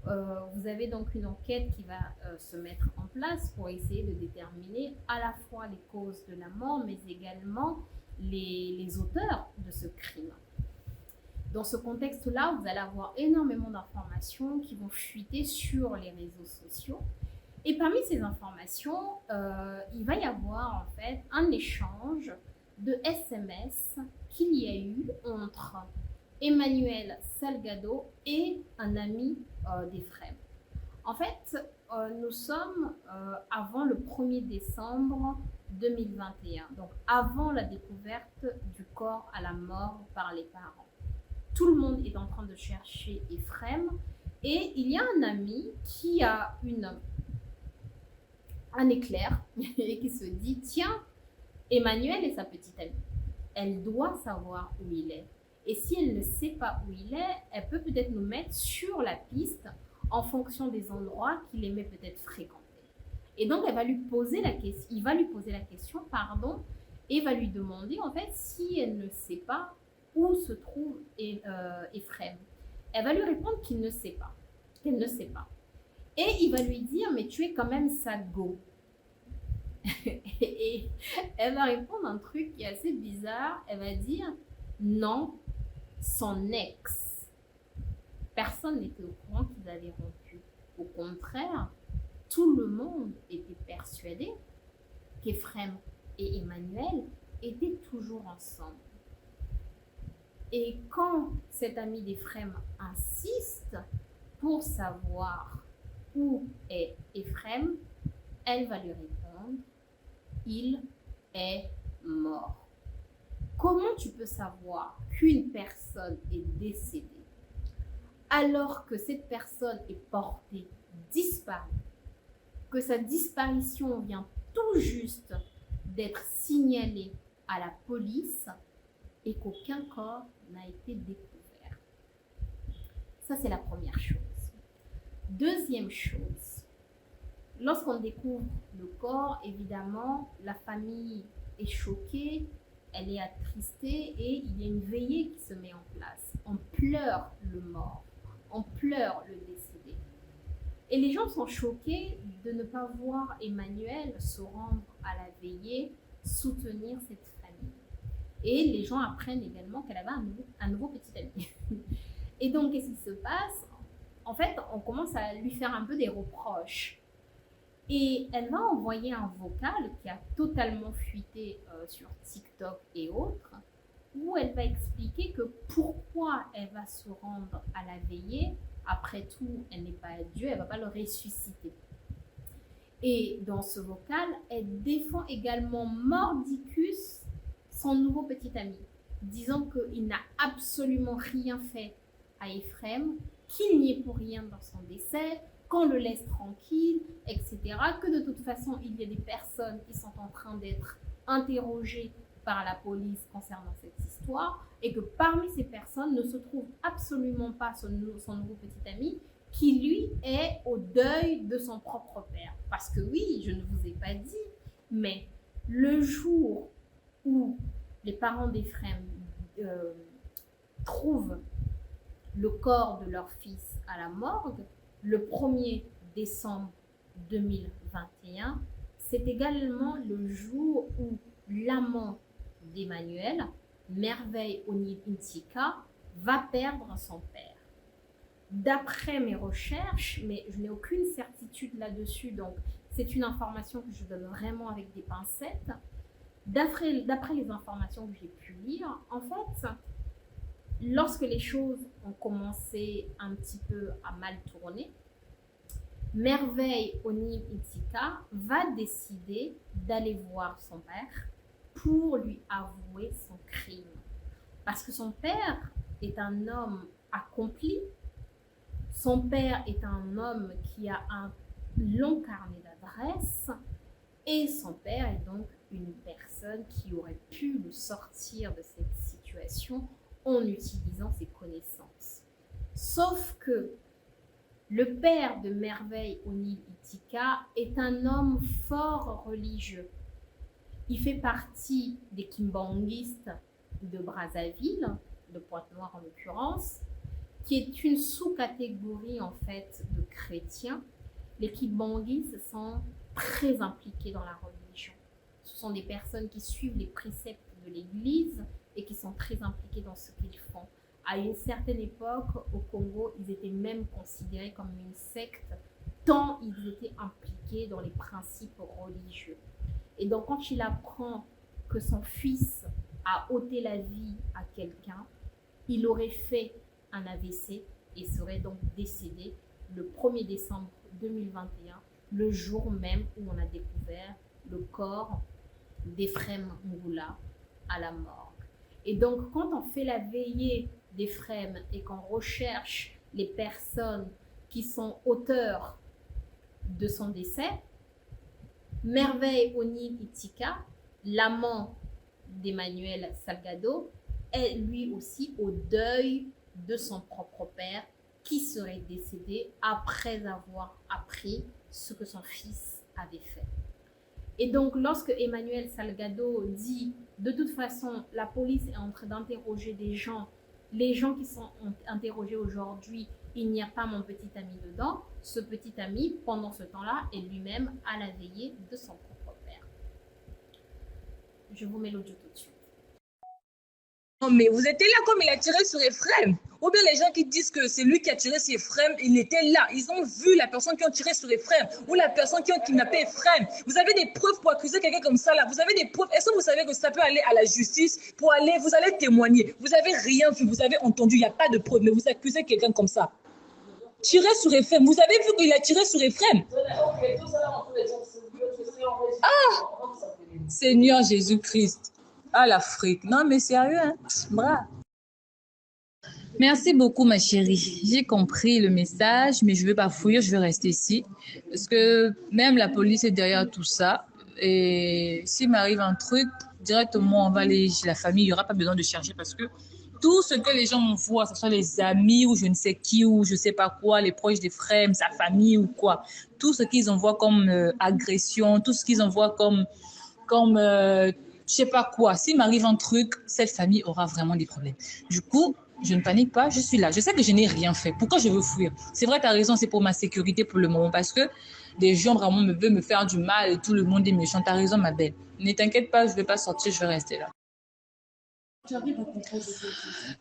Vous avez donc une enquête qui va se mettre en place pour essayer de déterminer à la fois les causes de la mort, mais également les auteurs de ce crime. Dans ce contexte-là, vous allez avoir énormément d'informations qui vont fuiter sur les réseaux sociaux. Et parmi ces informations, il va y avoir en fait un échange de SMS qu'il y a eu entre Emmanuelle Salgado et un ami d'Éphrem. En fait, nous sommes avant le 1er décembre 2021, donc avant la découverte du corps à la mort par les parents. Tout le monde est en train de chercher Éphrem et il y a un ami qui a un éclair et qui se dit « Tiens, Emmanuelle est sa petite amie. Elle doit savoir où il est. Et si elle ne sait pas où il est, elle peut peut-être nous mettre sur la piste en fonction des endroits qu'il aimait peut-être fréquenter. » Et donc, il va lui poser la question, et va lui demander en fait si elle ne sait pas où se trouve Éphrem. Elle va lui répondre qu'elle ne sait pas. Et il va lui dire, mais tu es quand même sa go. Et elle va répondre un truc qui est assez bizarre. Elle va dire, non, son ex. Personne n'était au courant qu'ils avaient rompu. Au contraire, tout le monde était persuadé qu'Éphrem et Emmanuelle étaient toujours ensemble. Et quand cet ami d'Éphrem insiste pour savoir où est Éphrem, elle va lui répondre, il est mort. Comment tu peux savoir qu'une personne est décédée alors que cette personne est portée disparue, que sa disparition vient tout juste d'être signalée à la police et qu'aucun corps n'a été découvert? Ça, c'est la première chose. Deuxième chose, lorsqu'on découvre le corps, évidemment, la famille est choquée, elle est attristée et il y a une veillée qui se met en place. On pleure le mort, on pleure le décédé. Et les gens sont choqués de ne pas voir Emmanuelle se rendre à la veillée, soutenir cette famille. Et les gens apprennent également qu'elle avait un nouveau petit ami. Et donc, qu'est-ce qui se passe? En fait, on commence à lui faire un peu des reproches. Et elle va envoyer un vocal qui a totalement fuité sur TikTok et autres, où elle va expliquer que pourquoi elle va se rendre à la veillée. Après tout, elle n'est pas Dieu, elle ne va pas le ressusciter. Et dans ce vocal, elle défend également mordicus son nouveau petit ami, disant qu'il n'a absolument rien fait à Ephrem, qu'il n'y est pour rien dans son décès, qu'on le laisse tranquille, etc. Que de toute façon, il y a des personnes qui sont en train d'être interrogées par la police concernant cette histoire et que parmi ces personnes ne se trouve absolument pas son nouveau petit ami qui, lui, est au deuil de son propre père. Parce que oui, je ne vous ai pas dit, mais le jour où les parents d'Ephrem trouvent le corps de leur fils à la morgue, le 1er décembre 2021, c'est également le jour où l'amant d'Emmanuelle, Merveille Onil-Intika, va perdre son père. D'après mes recherches, mais je n'ai aucune certitude là-dessus, donc c'est une information que je donne vraiment avec des pincettes. D'après les informations que j'ai pu lire, en fait, lorsque les choses ont commencé un petit peu à mal tourner, Merveille Onil-Intika va décider d'aller voir son père pour lui avouer son crime. Parce que son père est un homme accompli, son père est un homme qui a un long carnet d'adresses et son père est donc une personne qui aurait pu le sortir de cette situation en utilisant ses connaissances. Sauf que le père de Merveille Onil-Intika est un homme fort religieux. Il fait partie des kimbanguistes de Brazzaville, de Pointe-Noire en l'occurrence, qui est une sous-catégorie en fait de chrétiens. Les kimbanguistes sont très impliqués dans la religion. Ce sont des personnes qui suivent les préceptes de l'Église et qui sont très impliqués dans ce qu'ils font. À une certaine époque, au Congo, ils étaient même considérés comme une secte, tant ils étaient impliqués dans les principes religieux. Et donc, quand il apprend que son fils a ôté la vie à quelqu'un, il aurait fait un AVC et serait donc décédé le 1er décembre 2021, le jour même où on a découvert le corps d'Ephrem Ngula à la morgue. Et donc, quand on fait la veillée d'Ephrem et qu'on recherche les personnes qui sont auteurs de son décès, Merveille Onil-Intika, l'amant d'Emmanuelle Salgado, est lui aussi au deuil de son propre père qui serait décédé après avoir appris ce que son fils avait fait. Et donc, lorsque Emmanuelle Salgado dit « de toute façon, la police est en train d'interroger des gens, les gens qui sont interrogés aujourd'hui, il n'y a pas mon petit ami dedans », ce petit ami, pendant ce temps-là, est lui-même à la veillée de son propre père. Je vous mets l'audio tout de suite. Non, mais vous étiez là comme il a tiré sur Ephrem. Ou bien les gens qui disent que c'est lui qui a tiré sur Ephrem, il était là. Ils ont vu la personne qui a tiré sur Ephrem ou la personne qui a kidnappé Ephrem. Vous avez des preuves pour accuser quelqu'un comme ça là. Vous avez des preuves. Est-ce que vous savez que ça peut aller à la justice pour aller, vous allez témoigner. Vous avez rien vu, vous avez entendu, il n'y a pas de preuves, mais vous accusez quelqu'un comme ça. Tirer sur Ephrem. Vous avez vu qu'il a tiré sur Ephrem. Ah, Seigneur Jésus-Christ. Ah, l'Afrique. Non, mais sérieux, hein? Bras. Merci beaucoup, ma chérie. J'ai compris le message, mais je ne vais pas fuir, je vais rester ici. Parce que même la police est derrière tout ça. Et s'il m'arrive un truc, directement, on va aller chez la famille. Il n'y aura pas besoin de chercher parce que tout ce que les gens m'envoient, que ce soit les amis ou je ne sais qui ou je ne sais pas quoi, les proches des frères, sa famille ou quoi, tout ce qu'ils envoient comme agression, tout ce qu'ils envoient comme je sais pas quoi. S'il m'arrive un truc, cette famille aura vraiment des problèmes. Du coup, je ne panique pas, je suis là. Je sais que je n'ai rien fait. Pourquoi je veux fuir? C'est vrai, tu as raison, c'est pour ma sécurité pour le moment parce que des gens vraiment veulent me faire du mal et tout le monde est méchant. Tu as raison, ma belle. Ne t'inquiète pas, je ne vais pas sortir, je vais rester là.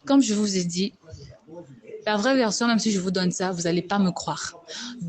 Comme je vous ai dit, la vraie version, même si je vous donne ça, vous n'allez pas me croire.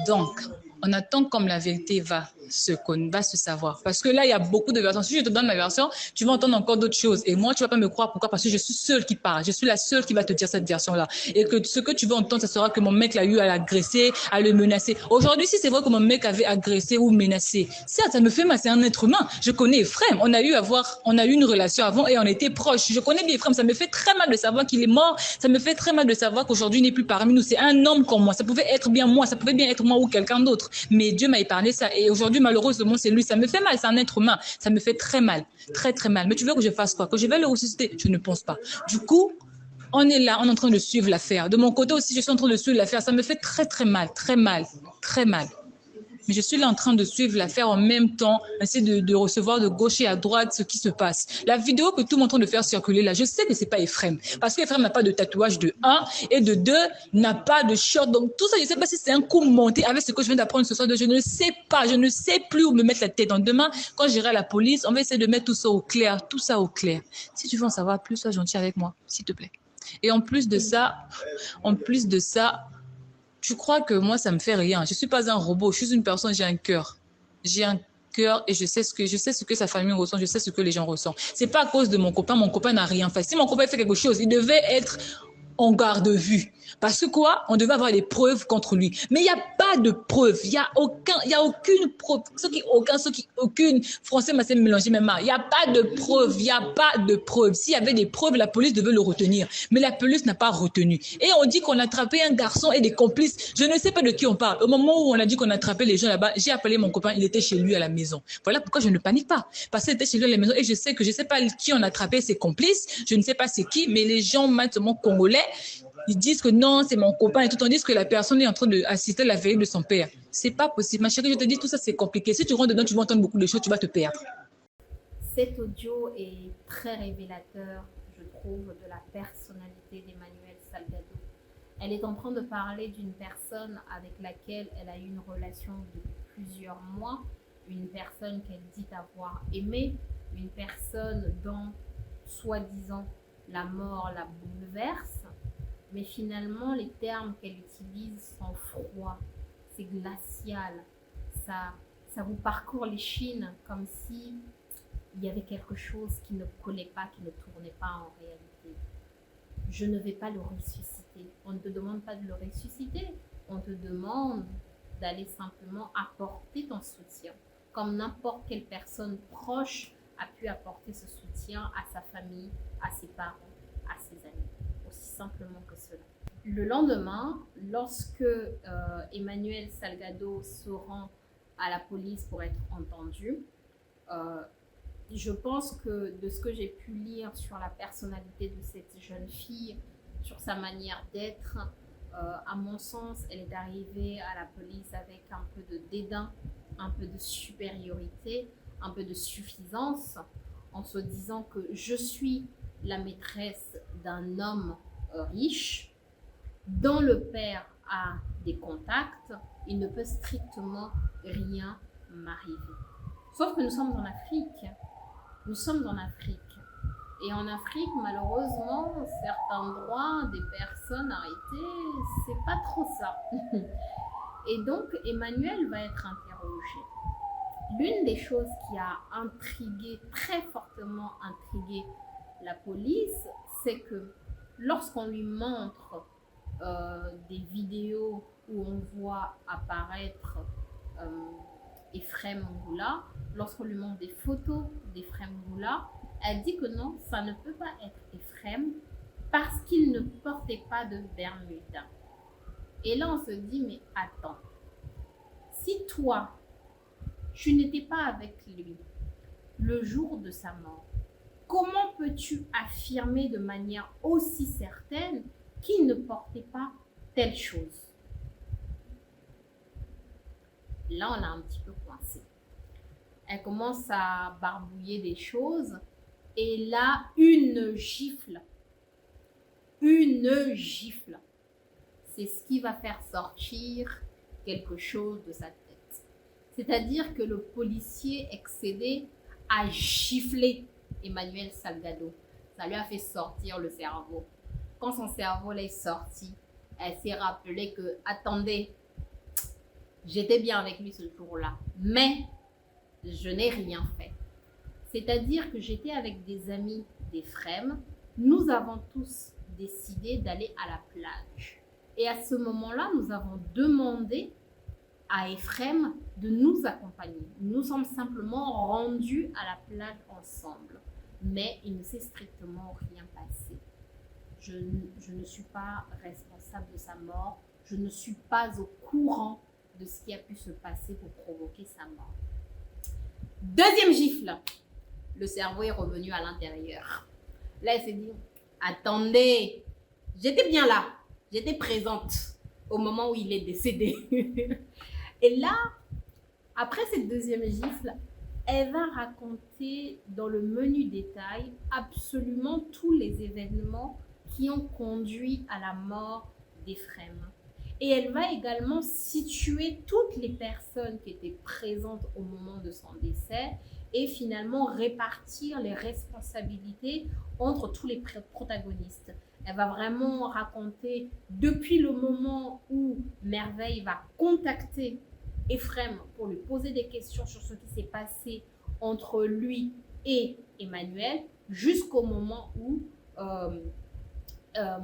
Donc, on attend comme la vérité va se savoir. Parce que là, il y a beaucoup de versions. Si je te donne ma version, tu vas entendre encore d'autres choses. Et moi, tu vas pas me croire. Pourquoi? Parce que je suis seule qui parle. Je suis la seule qui va te dire cette version-là. Et que ce que tu vas entendre, ça sera que mon mec l'a eu à l'agresser, à le menacer. Aujourd'hui, si c'est vrai que mon mec avait agressé ou menacé, ça me fait mal. C'est un être humain. Je connais Ephraim. On a eu une relation avant et on était proches. Je connais bien Ephraim. Ça me fait très mal de savoir qu'il est mort. Ça me fait très mal de savoir qu'aujourd'hui, il n'est plus parmi nous. C'est un homme comme moi. Ça pouvait être bien moi. Ça pouvait bien être moi ou quelqu'un d'autre. Mais Dieu m'a épargné ça. Et aujourd'hui, malheureusement, c'est lui. Ça me fait mal. C'est un être humain. Ça me fait très mal. Très, très mal. Mais tu veux que je fasse quoi? Que je vais le ressusciter? Je ne pense pas. Du coup, on est là, on est en train de suivre l'affaire. De mon côté aussi, je suis en train de suivre l'affaire. Ça me fait très, très mal. Très mal. Très mal. Mais je suis là en train de suivre l'affaire en même temps, essayer de recevoir de gauche et à droite ce qui se passe. La vidéo que tout le monde est en train de faire circuler là, je sais que c'est pas Ephraim. Parce qu'Ephraim n'a pas de tatouage de 1 et de 2 n'a pas de short. Donc tout ça, je ne sais pas si c'est un coup monté avec ce que je viens d'apprendre ce soir. Je ne sais pas, je ne sais plus où me mettre la tête. Donc demain, quand j'irai à la police, on va essayer de mettre tout ça au clair, tout ça au clair. Si tu veux en savoir plus, sois gentil avec moi, s'il te plaît. Et en plus de ça, tu crois que moi, ça me fait rien. Je suis pas un robot. Je suis une personne, j'ai un cœur. J'ai un cœur et je sais ce que sa famille ressent, je sais ce que les gens ressentent. C'est pas à cause de mon copain. Mon copain n'a rien fait. Si mon copain fait quelque chose, il devait être en garde vue. Parce que quoi? On devait avoir des preuves contre lui. Mais il n'y a pas de preuves. Il y a aucune preuve. Aucune. Français m'a mélangé même mal. Il n'y a pas de preuves. Il n'y a pas de preuves. S'il y avait des preuves, la police devait le retenir. Mais la police n'a pas retenu. Et on dit qu'on a attrapé un garçon et des complices. Je ne sais pas de qui on parle. Au moment où on a dit qu'on a attrapé les gens là-bas, j'ai appelé mon copain. Il était chez lui à la maison. Voilà pourquoi je ne panique pas. Parce qu'il était chez lui à la maison et je sais que je ne sais pas qui on a attrapé, ses complices. Je ne sais pas c'est qui, mais les gens maintenant congolais, ils disent que non, c'est mon copain et tout, tandis que la personne est en train d'assister à la veille de son père. C'est pas possible. Ma chérie, je te dis, tout ça, c'est compliqué. Si tu rentres dedans, tu vas entendre beaucoup de choses, tu vas te perdre. Cet audio est très révélateur, je trouve, de la personnalité d'Emmanuelle Salgado. Elle est en train de parler d'une personne avec laquelle elle a eu une relation depuis plusieurs mois, une personne qu'elle dit avoir aimée, une personne dont, soi-disant, la mort la bouleverse, mais finalement, les termes qu'elle utilise sont froids, c'est glacial, ça vous parcourt les chines comme si il y avait quelque chose qui ne collait pas, qui ne tournait pas en réalité. Je ne vais pas le ressusciter. On ne te demande pas de le ressusciter. On te demande d'aller simplement apporter ton soutien, comme n'importe quelle personne proche a pu apporter ce soutien à sa famille, à ses parents, à ses amis. Aussi simplement que cela. Le lendemain, lorsque Emmanuelle Salgado se rend à la police pour être entendue, je pense que de ce que j'ai pu lire sur la personnalité de cette jeune fille, sur sa manière d'être, à mon sens, elle est arrivée à la police avec un peu de dédain, un peu de supériorité, un peu de suffisance, en se disant que je suis la maîtresse d'un homme riche, dont le père a des contacts, il ne peut strictement rien m'arriver. Sauf que nous sommes en Afrique. Nous sommes en Afrique. Et en Afrique, malheureusement, certains droits des personnes arrêtées, c'est pas trop ça. Et donc, Emmanuelle va être interrogée. L'une des choses qui a intrigué, très fortement intrigué la police, c'est que lorsqu'on lui montre des vidéos où on voit apparaître Ephraim Ngoula, lorsqu'on lui montre des photos d'Ephraim Ngoula, Elle dit que non, ça ne peut pas être Ephrem parce qu'il ne portait pas de Bermuda. Et là, on se dit, mais attends, si toi, tu n'étais pas avec lui le jour de sa mort, comment peux-tu affirmer de manière aussi certaine qu'il ne portait pas telle chose? Là, on a un petit peu coincé. Elle commence à barbouiller des choses et là, une gifle. Une gifle. C'est ce qui va faire sortir quelque chose de sa tête. C'est-à-dire que le policier excédé a giflé Emmanuel Salgado. Ça lui a fait sortir le cerveau. Quand son cerveau est sorti, elle s'est rappelée que, attendez, j'étais bien avec lui ce jour-là, mais je n'ai rien fait. C'est-à-dire que j'étais avec des amis d'Ephrem. Nous avons tous décidé d'aller à la plage. Et à ce moment-là, nous avons demandé à Ephrem de nous accompagner. Nous sommes simplement rendus à la plage ensemble. Mais il ne s'est strictement rien passé. Je ne suis pas responsable de sa mort. Je ne suis pas au courant de ce qui a pu se passer pour provoquer sa mort. Deuxième gifle. Le cerveau est revenu à l'intérieur. Là, elle s'est dit, attendez, j'étais bien là. J'étais présente au moment où il est décédé. Et là, après cette deuxième gifle, elle va raconter dans le menu détail absolument tous les événements qui ont conduit à la mort d'Ephrem. Et elle va également situer toutes les personnes qui étaient présentes au moment de son décès et finalement répartir les responsabilités entre tous les protagonistes. Elle va vraiment raconter depuis le moment où Merveille va contacter Ephrem pour lui poser des questions sur ce qui s'est passé entre lui et Emmanuel jusqu'au moment où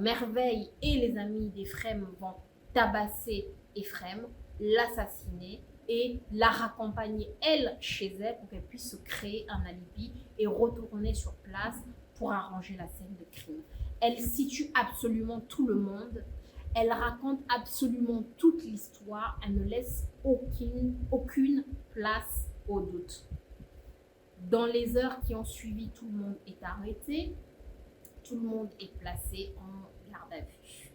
Merveille et les amis d'Ephrem vont tabasser Ephrem, l'assassiner et la raccompagner, elle, chez elle, pour qu'elle puisse se créer un alibi et retourner sur place pour arranger la scène de crime. Elle situe absolument tout le monde, elle raconte absolument toute l'histoire, elle ne laisse aucune place au doute. Dans les heures qui ont suivi, tout le monde est arrêté, tout le monde est placé en garde à vue.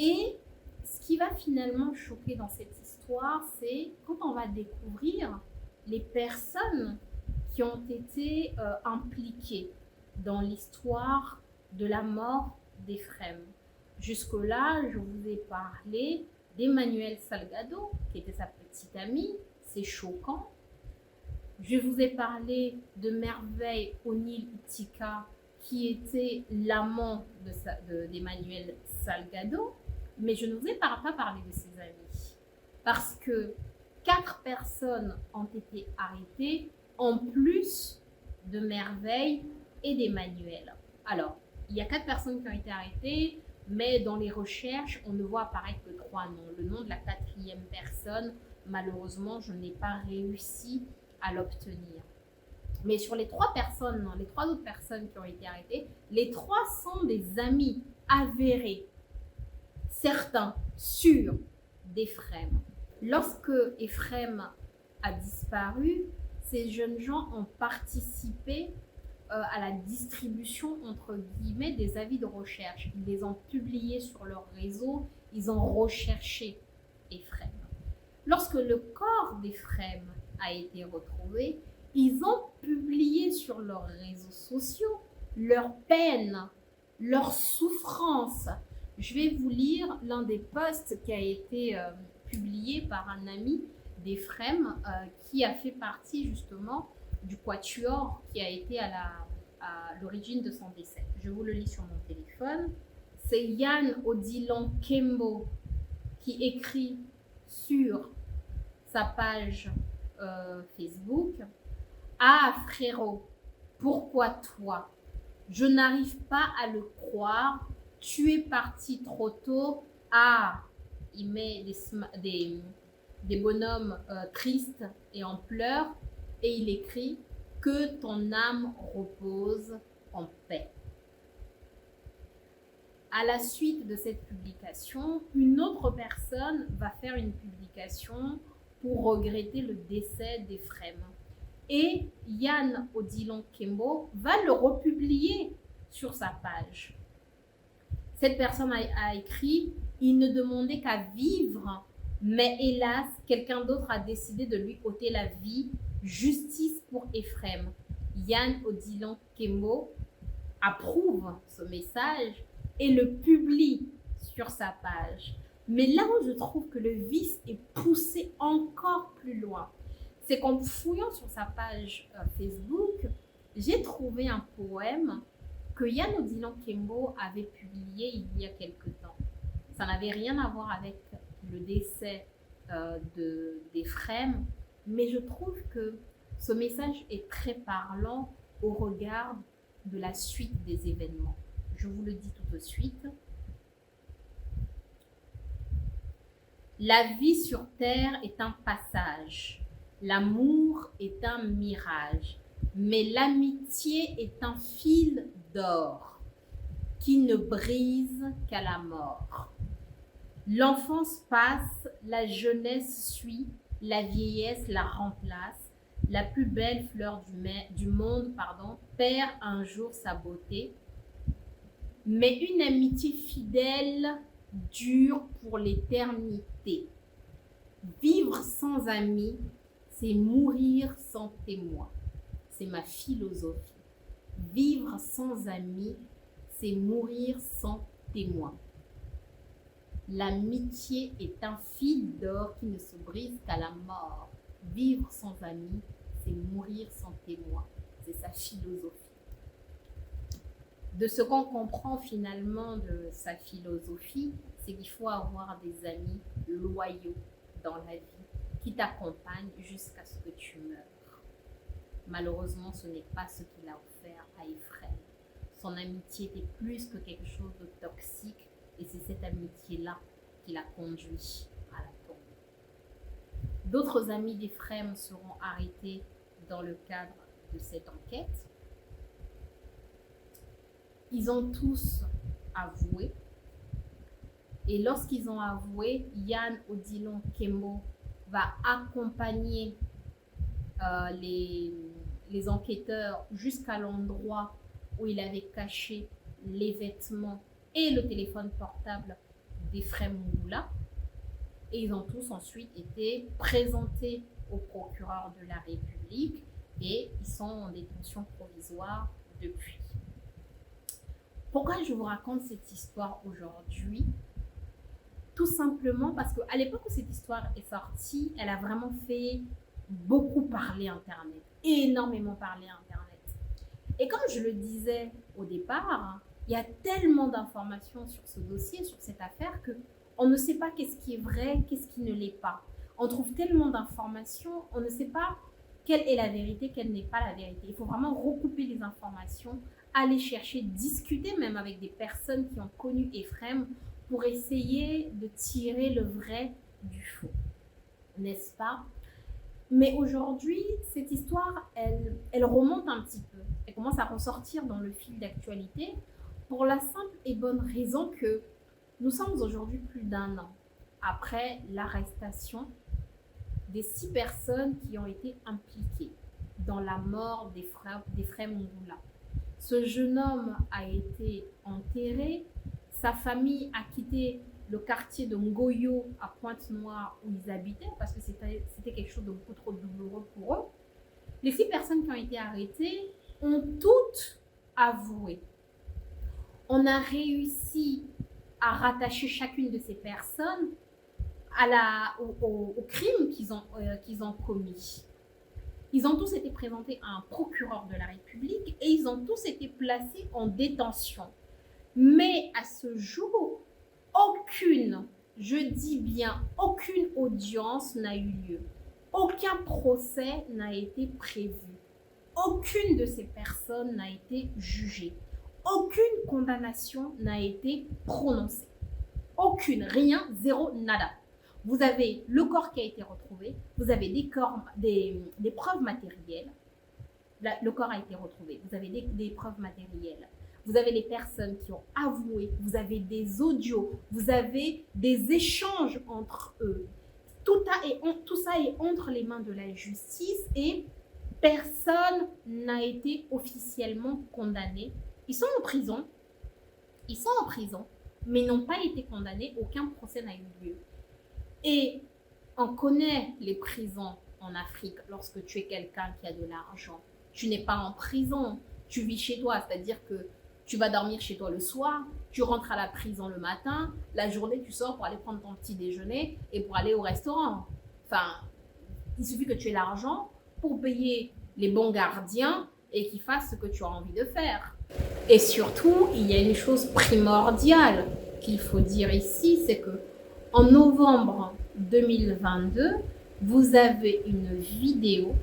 Et ce qui va finalement choquer dans cette histoire, c'est quand on va découvrir les personnes qui ont été impliquées dans l'histoire de la mort d'Ephrem. Jusque-là, je vous ai parlé d'Emmanuel Salgado, qui était sa petite amie, c'est choquant. Je vous ai parlé de Merveille O'Neill Itika, qui était l'amant d'Emmanuel Salgado, mais je ne vous ai pas parlé de ses amis, parce que 4 personnes ont été arrêtées, en plus de Merveille et d'Emmanuel. Alors, il y a 4 personnes qui ont été arrêtées, mais dans les recherches, on ne voit apparaître que 3 noms. Le nom de la 4e personne, malheureusement, je n'ai pas réussi à l'obtenir. Mais sur les 3 personnes, non, les 3 autres personnes qui ont été arrêtées, les 3 sont des amis avérés, certains, sûrs d'Ephrem. Lorsque Ephrem a disparu, ces jeunes gens ont participé à la distribution, entre guillemets, des avis de recherche. Ils les ont publiés sur leur réseau, ils ont recherché Ephrem. Lorsque le corps d'Ephrem a été retrouvé, ils ont publié sur leurs réseaux sociaux leur peine, leur souffrance. Je vais vous lire l'un des posts qui a été publié par un ami d'Ephrem qui a fait partie justement du quatuor qui a été à l'origine de son décès. Je vous le lis sur mon téléphone. C'est Yann Odilon Kembo qui écrit sur sa page Facebook: ah frérot, pourquoi toi? Je n'arrive pas à le croire. Tu es parti trop tôt. Ah, il met des bonhommes tristes et en pleurs et il écrit: Que ton âme repose en paix. À la suite de cette publication, une autre personne va faire une publication pour regretter le décès d'Ephrem. Et Yann Odilon Kembo va le republier sur sa page. Cette personne a écrit « Il ne demandait qu'à vivre, mais hélas, quelqu'un d'autre a décidé de lui ôter la vie. Justice pour Ephrem. » Yann Odilon Kembo approuve ce message et le publie sur sa page. Mais là où je trouve que le vice est poussé encore plus loin, c'est qu'en fouillant sur sa page Facebook, j'ai trouvé un poème que Yann Odilon Kembo avait publié il y a quelque temps. Ça n'avait rien à voir avec le décès d'Ephrem, mais je trouve que ce message est très parlant au regard de la suite des événements. Je vous le dis tout de suite. La vie sur terre est un passage, l'amour est un mirage, mais l'amitié est un fil d'or qui ne brise qu'à la mort. L'enfance passe, la jeunesse suit, la vieillesse la remplace. La plus belle fleur du monde perd un jour sa beauté. Mais une amitié fidèle dure pour l'éternité. Vivre sans amis, c'est mourir sans témoin. C'est ma philosophie. Vivre sans amis, c'est mourir sans témoin. L'amitié est un fil d'or qui ne se brise qu'à la mort. Vivre sans amis, c'est mourir sans témoin. C'est sa philosophie. De ce qu'on comprend finalement de sa philosophie, c'est qu'il faut avoir des amis loyaux dans la vie, qui t'accompagnent jusqu'à ce que tu meurs. Malheureusement, ce n'est pas ce qu'il a offert à Ephrem. Son amitié était plus que quelque chose de toxique, et c'est cette amitié-là qui l'a conduit à la tombe. D'autres amis d'Ephrem seront arrêtés dans le cadre de cette enquête. Ils ont tous avoué. Et lorsqu'ils ont avoué, Yann Odilon Kembo va accompagner les enquêteurs jusqu'à l'endroit où il avait caché les vêtements et le téléphone portable d'Ephrem Mouloula. Et ils ont tous ensuite été présentés au procureur de la République et ils sont en détention provisoire depuis. Pourquoi je vous raconte cette histoire aujourd'hui? Tout simplement parce qu'à l'époque où cette histoire est sortie, elle a vraiment fait beaucoup parler Internet, énormément parler Internet. Et comme je le disais au départ, il y a tellement d'informations sur ce dossier, sur cette affaire, qu'on ne sait pas qu'est-ce qui est vrai, qu'est-ce qui ne l'est pas. On trouve tellement d'informations, on ne sait pas quelle est la vérité, quelle n'est pas la vérité. Il faut vraiment recouper les informations, aller chercher, discuter même avec des personnes qui ont connu Ephrem pour essayer de tirer le vrai du faux, n'est-ce pas? Mais aujourd'hui, cette histoire, elle remonte un petit peu. Elle commence à ressortir dans le fil d'actualité pour la simple et bonne raison que nous sommes aujourd'hui plus d'1 an après l'arrestation des 6 personnes qui ont été impliquées dans la mort d'Ephrem Mouloula. Ce jeune homme a été enterré, sa famille a quitté le quartier de Ngoyo à Pointe-Noire où ils habitaient parce que c'était quelque chose de beaucoup trop douloureux pour eux. Les 6 personnes qui ont été arrêtées ont toutes avoué. On a réussi à rattacher chacune de ces personnes au crime qu'ils ont commis. Ils ont tous été présentés à un procureur de la République et ils ont tous été placés en détention. Mais à ce jour, aucune, je dis bien aucune audience n'a eu lieu. Aucun procès n'a été prévu. Aucune de ces personnes n'a été jugée. Aucune condamnation n'a été prononcée. Aucune, rien, zéro, nada. Vous avez le corps qui a été retrouvé, vous avez des preuves matérielles, le corps a été retrouvé, vous avez des preuves matérielles, vous avez les personnes qui ont avoué, vous avez des audios, vous avez des échanges entre eux. Tout ça est entre les mains de la justice et personne n'a été officiellement condamné. Ils sont en prison, mais n'ont pas été condamnés, aucun procès n'a eu lieu. Et on connaît les prisons en Afrique. Lorsque tu es quelqu'un qui a de l'argent, tu n'es pas en prison, tu vis chez toi, c'est-à-dire que tu vas dormir chez toi le soir, tu rentres à la prison le matin, la journée tu sors pour aller prendre ton petit déjeuner et pour aller au restaurant. Enfin, il suffit que tu aies l'argent pour payer les bons gardiens et qu'ils fassent ce que tu as envie de faire. Et surtout, il y a une chose primordiale qu'il faut dire ici, c'est que en novembre 2022, vous avez une vidéo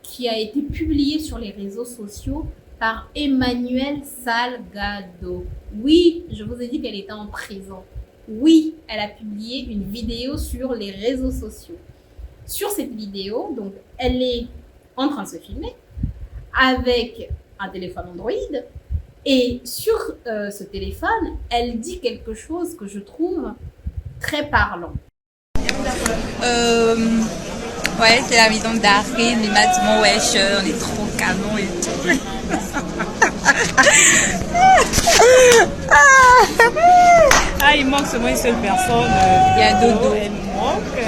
qui a été publiée sur les réseaux sociaux par Emmanuelle Salgado. Oui, je vous ai dit qu'elle était en prison. Oui, elle a publié une vidéo sur les réseaux sociaux. Sur cette vidéo, donc, elle est en train de se filmer avec un téléphone Android. Et sur ce téléphone, elle dit quelque chose que je trouve très parlant. Ouais, c'est la maison d'Afrine. Il m'a dit, bon, wesh, on est trop canon et tout. Ah, il manque seulement une seule personne. Il y a Dodo. Elle manque, elle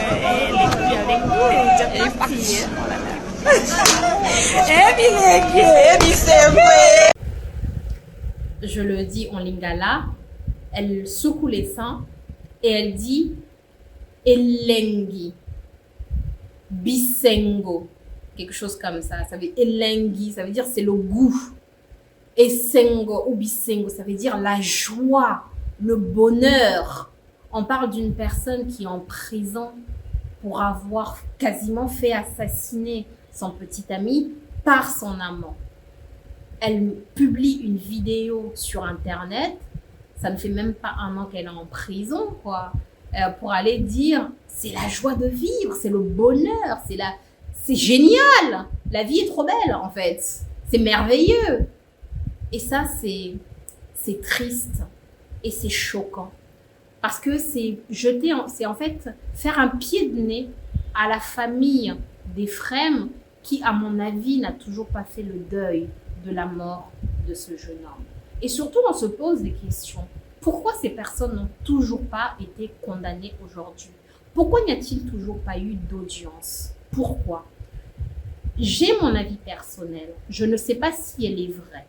est plus avec nous, elle est partie. Je le dis en lingala, elle secoue les seins et elle dit Elengi, Bisengo, quelque chose comme ça. Ça veut Elengi, ça veut dire c'est le goût. Et Sengo ou Bisengo, ça veut dire la joie, le bonheur. On parle d'une personne qui est en prison pour avoir quasiment fait assassiner son petit ami par son amant. Elle publie une vidéo sur Internet, ça ne fait même pas un an qu'elle est en prison, quoi, pour aller dire c'est la joie de vivre, c'est le bonheur, c'est génial, la vie est trop belle en fait, c'est merveilleux. Et ça, c'est triste et c'est choquant parce que c'est en fait faire un pied de nez à la famille d'Ephrem qui, à mon avis, n'a toujours pas fait le deuil de la mort de ce jeune homme. Et surtout, on se pose des questions. Pourquoi ces personnes n'ont toujours pas été condamnées aujourd'hui? Pourquoi n'y a-t-il toujours pas eu d'audience? Pourquoi? J'ai mon avis personnel. Je ne sais pas si elle est vraie.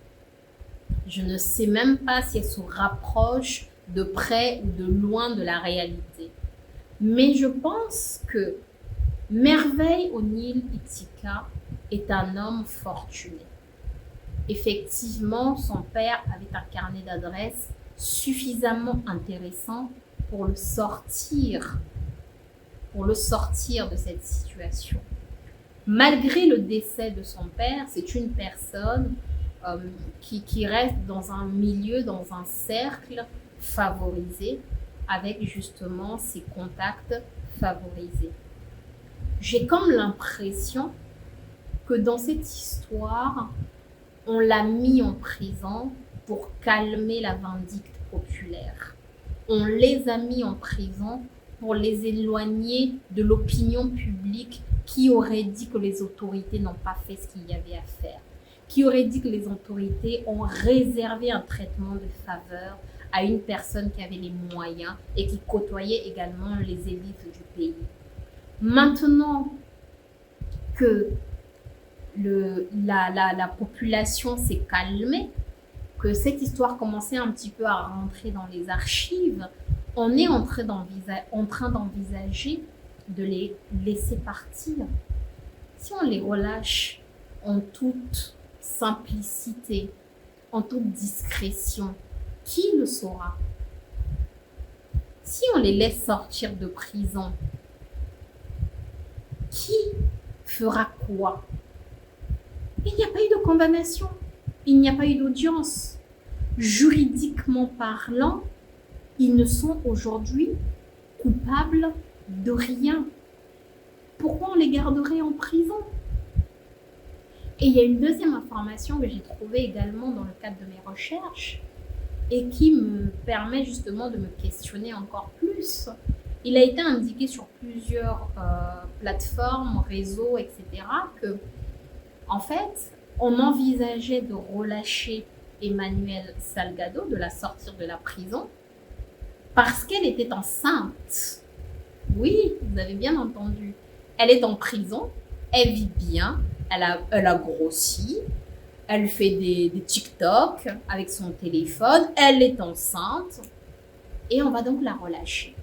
Je ne sais même pas si elle se rapproche de près ou de loin de la réalité. Mais je pense que Merveille O'Neal Itika est un homme fortuné. Effectivement, son père avait un carnet d'adresses suffisamment intéressant pour le sortir de cette situation. Malgré le décès de son père, c'est une personne qui reste dans un milieu, dans un cercle favorisé, avec justement ses contacts favorisés. J'ai comme l'impression que dans cette histoire, on l'a mis en prison pour calmer la vindicte populaire. On les a mis en prison pour les éloigner de l'opinion publique qui aurait dit que les autorités n'ont pas fait ce qu'il y avait à faire, qui aurait dit que les autorités ont réservé un traitement de faveur à une personne qui avait les moyens et qui côtoyait également les élites du pays. Maintenant que la population s'est calmée, que cette histoire commençait un petit peu à rentrer dans les archives, on est en train d'envisager de les laisser partir. Si on les relâche en toute simplicité, en toute discrétion, qui le saura? Si on les laisse sortir de prison, qui fera quoi? Il n'y a pas eu de condamnation, il n'y a pas eu d'audience. Juridiquement parlant, ils ne sont aujourd'hui coupables de rien. Pourquoi on les garderait en prison? Et il y a une deuxième information que j'ai trouvée également dans le cadre de mes recherches et qui me permet justement de me questionner encore plus. Il a été indiqué sur plusieurs plateformes, réseaux, etc. que, en fait, on envisageait de relâcher Emmanuelle Salgado, de la sortir de la prison, parce qu'elle était enceinte. Oui, vous avez bien entendu. Elle est en prison, elle vit bien, elle a grossi, elle fait des TikTok avec son téléphone, elle est enceinte, et on va donc la relâcher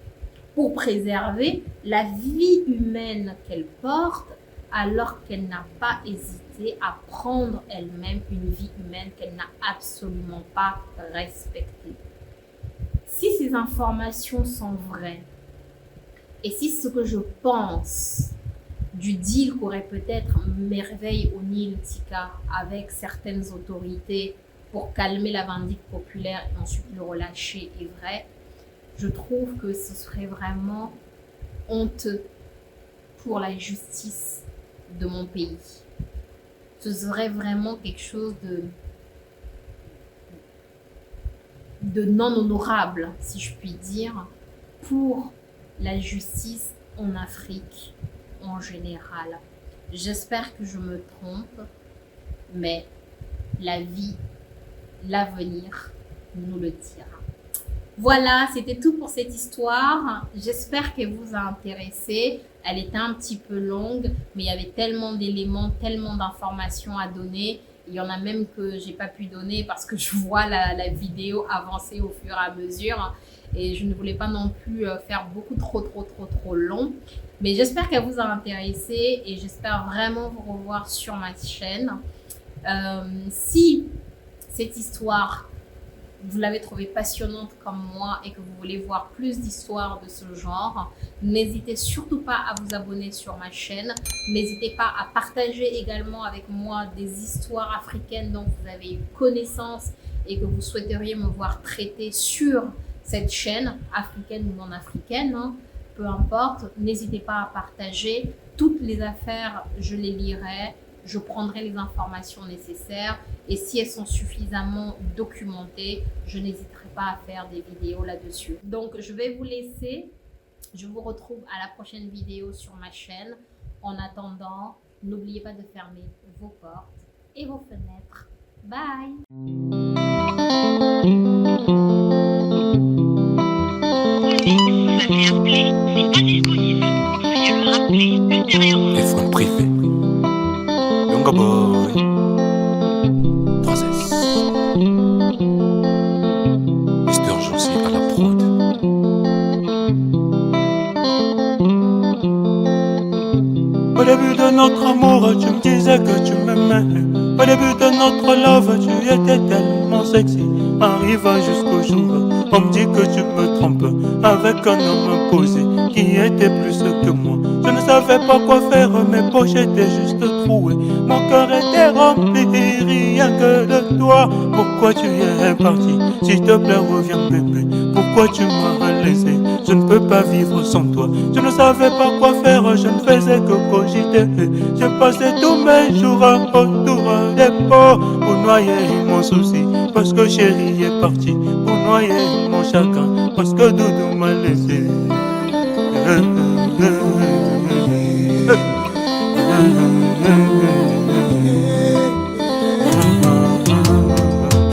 pour préserver la vie humaine qu'elle porte, alors qu'elle n'a pas hésité à prendre elle-même une vie humaine qu'elle n'a absolument pas respectée. Si ces informations sont vraies, et si ce que je pense du deal qu'aurait peut-être Merveille O'Neill Tika avec certaines autorités pour calmer la vindicte populaire et ensuite le relâcher est vrai, je trouve que ce serait vraiment honteux pour la justice de mon pays. Ce serait vraiment quelque chose de non honorable, si je puis dire, pour la justice en Afrique en général. J'espère que je me trompe, mais la vie, l'avenir nous le dira. Voilà, c'était tout pour cette histoire. J'espère qu'elle vous a intéressé. Elle était un petit peu longue, mais il y avait tellement d'éléments, tellement d'informations à donner. Il y en a même que j'ai pas pu donner parce que je vois la vidéo avancer au fur et à mesure. Et je ne voulais pas non plus faire beaucoup trop long. Mais j'espère qu'elle vous a intéressé et j'espère vraiment vous revoir sur ma chaîne. Si cette histoire, vous l'avez trouvée passionnante comme moi et que vous voulez voir plus d'histoires de ce genre, n'hésitez surtout pas à vous abonner sur ma chaîne. N'hésitez pas à partager également avec moi des histoires africaines dont vous avez eu connaissance et que vous souhaiteriez me voir traiter sur cette chaîne, africaine ou non africaine, hein, peu importe. N'hésitez pas à partager. Toutes les affaires, je les lirai. Je prendrai les informations nécessaires et si elles sont suffisamment documentées, je n'hésiterai pas à faire des vidéos là-dessus. Donc, je vais vous laisser. Je vous retrouve à la prochaine vidéo sur ma chaîne. En attendant, n'oubliez pas de fermer vos portes et vos fenêtres. Bye! Téléphone privé. Young Boy 3S. Mister Josie à la prod. Au début de notre amour, tu me disais que tu m'aimais. Au début de notre love, tu étais tellement sexy. Arriva jusqu'au jour, on me dit que tu me trompes avec un homme imposé qui était plus que moi. Je ne savais pas quoi faire, mes poches étaient juste trouées. Mon cœur était rempli, rien que de toi. Pourquoi tu es parti? S'il te plaît, reviens bébé. Pourquoi tu m'as laissé? Je ne peux pas vivre sans toi. Je ne savais pas quoi faire, je ne faisais que cogiter. J'ai passé tous mes jours autour des pots pour noyer mon souci. Parce que chérie est partie pour noyer mon chagrin. Parce que Doudou m'a laissé.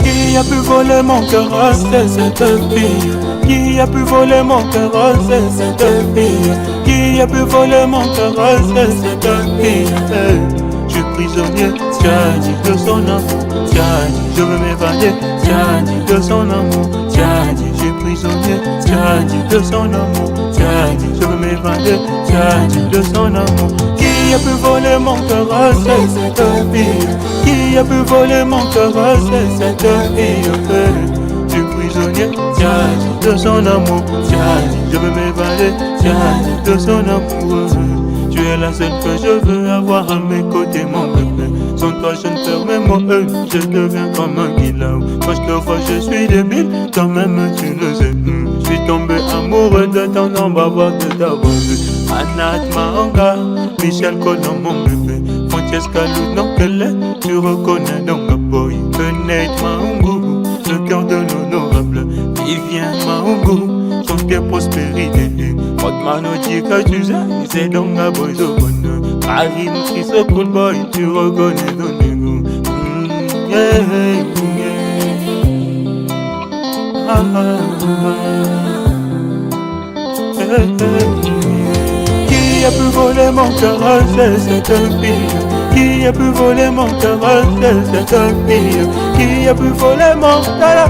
Qui a pu voler mon cœur, c'est cette fille. Qui a pu voler mon cœur, c'est cette fille. Qui a pu voler mon cœur, c'est cette fille. Je suis prisonnier, Tiani, de son amour. Tiani, je veux m'évader. Tiani, de son amour. Tiani, je suis prisonnier. Tiani, de son amour. Tiani, je veux m'évader. Tiani, de son amour. Qui a pu voler mon cœur, c'est cette fille. Qui a pu voler mon cœur, c'est cette fille. Je suis prisonnier, Tiani, de son amour. Tiani, je veux m'évader. Tiani, de son amour. Tu es la seule que je veux avoir à mes côtés, mon bébé. Sans toi je ne perds mon œil, je deviens comme un guilao. Quand je te vois je suis débile, quand même tu le sais. Je suis tombé amoureux de ton nom, bavard de ta voix. Anat Mahanga, Michel Colomb, mon bébé. Francesca non qu'elle est, tu reconnais donc boy, honnête Maungu, le cœur de l'honorable, Vivien Maungu, son pied prospérité, Rodmano Tika tu sais, c'est donc un boy de bonheur, Paris nous crie ce cool boy, tu reconnais ton ego, yeah, Qui a pu voler mon cœur, c'est cette fille. Qui a pu voler mon cœur, c'est cette fille. Qui a pu voler mon cœur,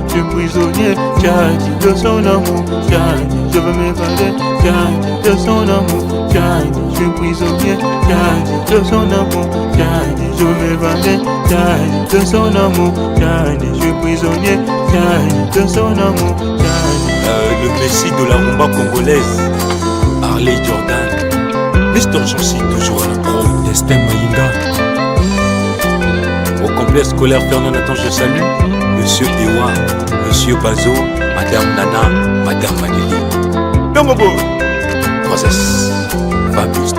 je suis prisonnier, j'ai dit de son amour, j'ai dit je veux m'évader, j'ai dit de son amour, j'ai dit je suis prisonnier, j'ai dit de son amour, j'ai dit je veux m'évader, j'ai dit de son amour, j'ai dit je suis prisonnier, j'ai dit de son amour, le Messi de la rumba congolaise, Harley Jordan, Mr. Jancy toujours à la pro, Destin Maïnga. Au complexe scolaire Fernand Nathan, je salue Monsieur Ewa, Monsieur Bazo, Madame Nana, Madame Manili. Dongobo, Princesse Fabius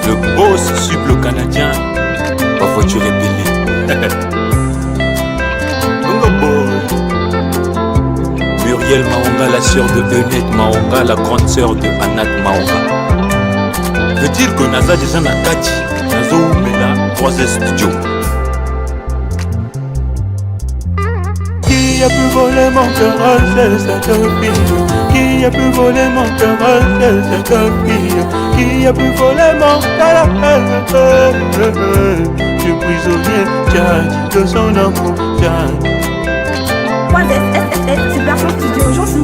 le boss suble canadien, ma voiture est belle. Dongobo, Muriel Maonga, la sœur de Eunette Maonga, la grande sœur de Anat Maonga. Veut-il que Naza déjà n'a Kati, Nazo Mela, 3S Studio. Qui a pu voler mon cœur, c'est cette fille. Qui a pu voler mon cœur, c'est cette fille. Qui a pu voler mon cœur, je suis prisonnier, j'ai dit de son amour, j'ai dit. 3S, Super Show Studio, j'en suis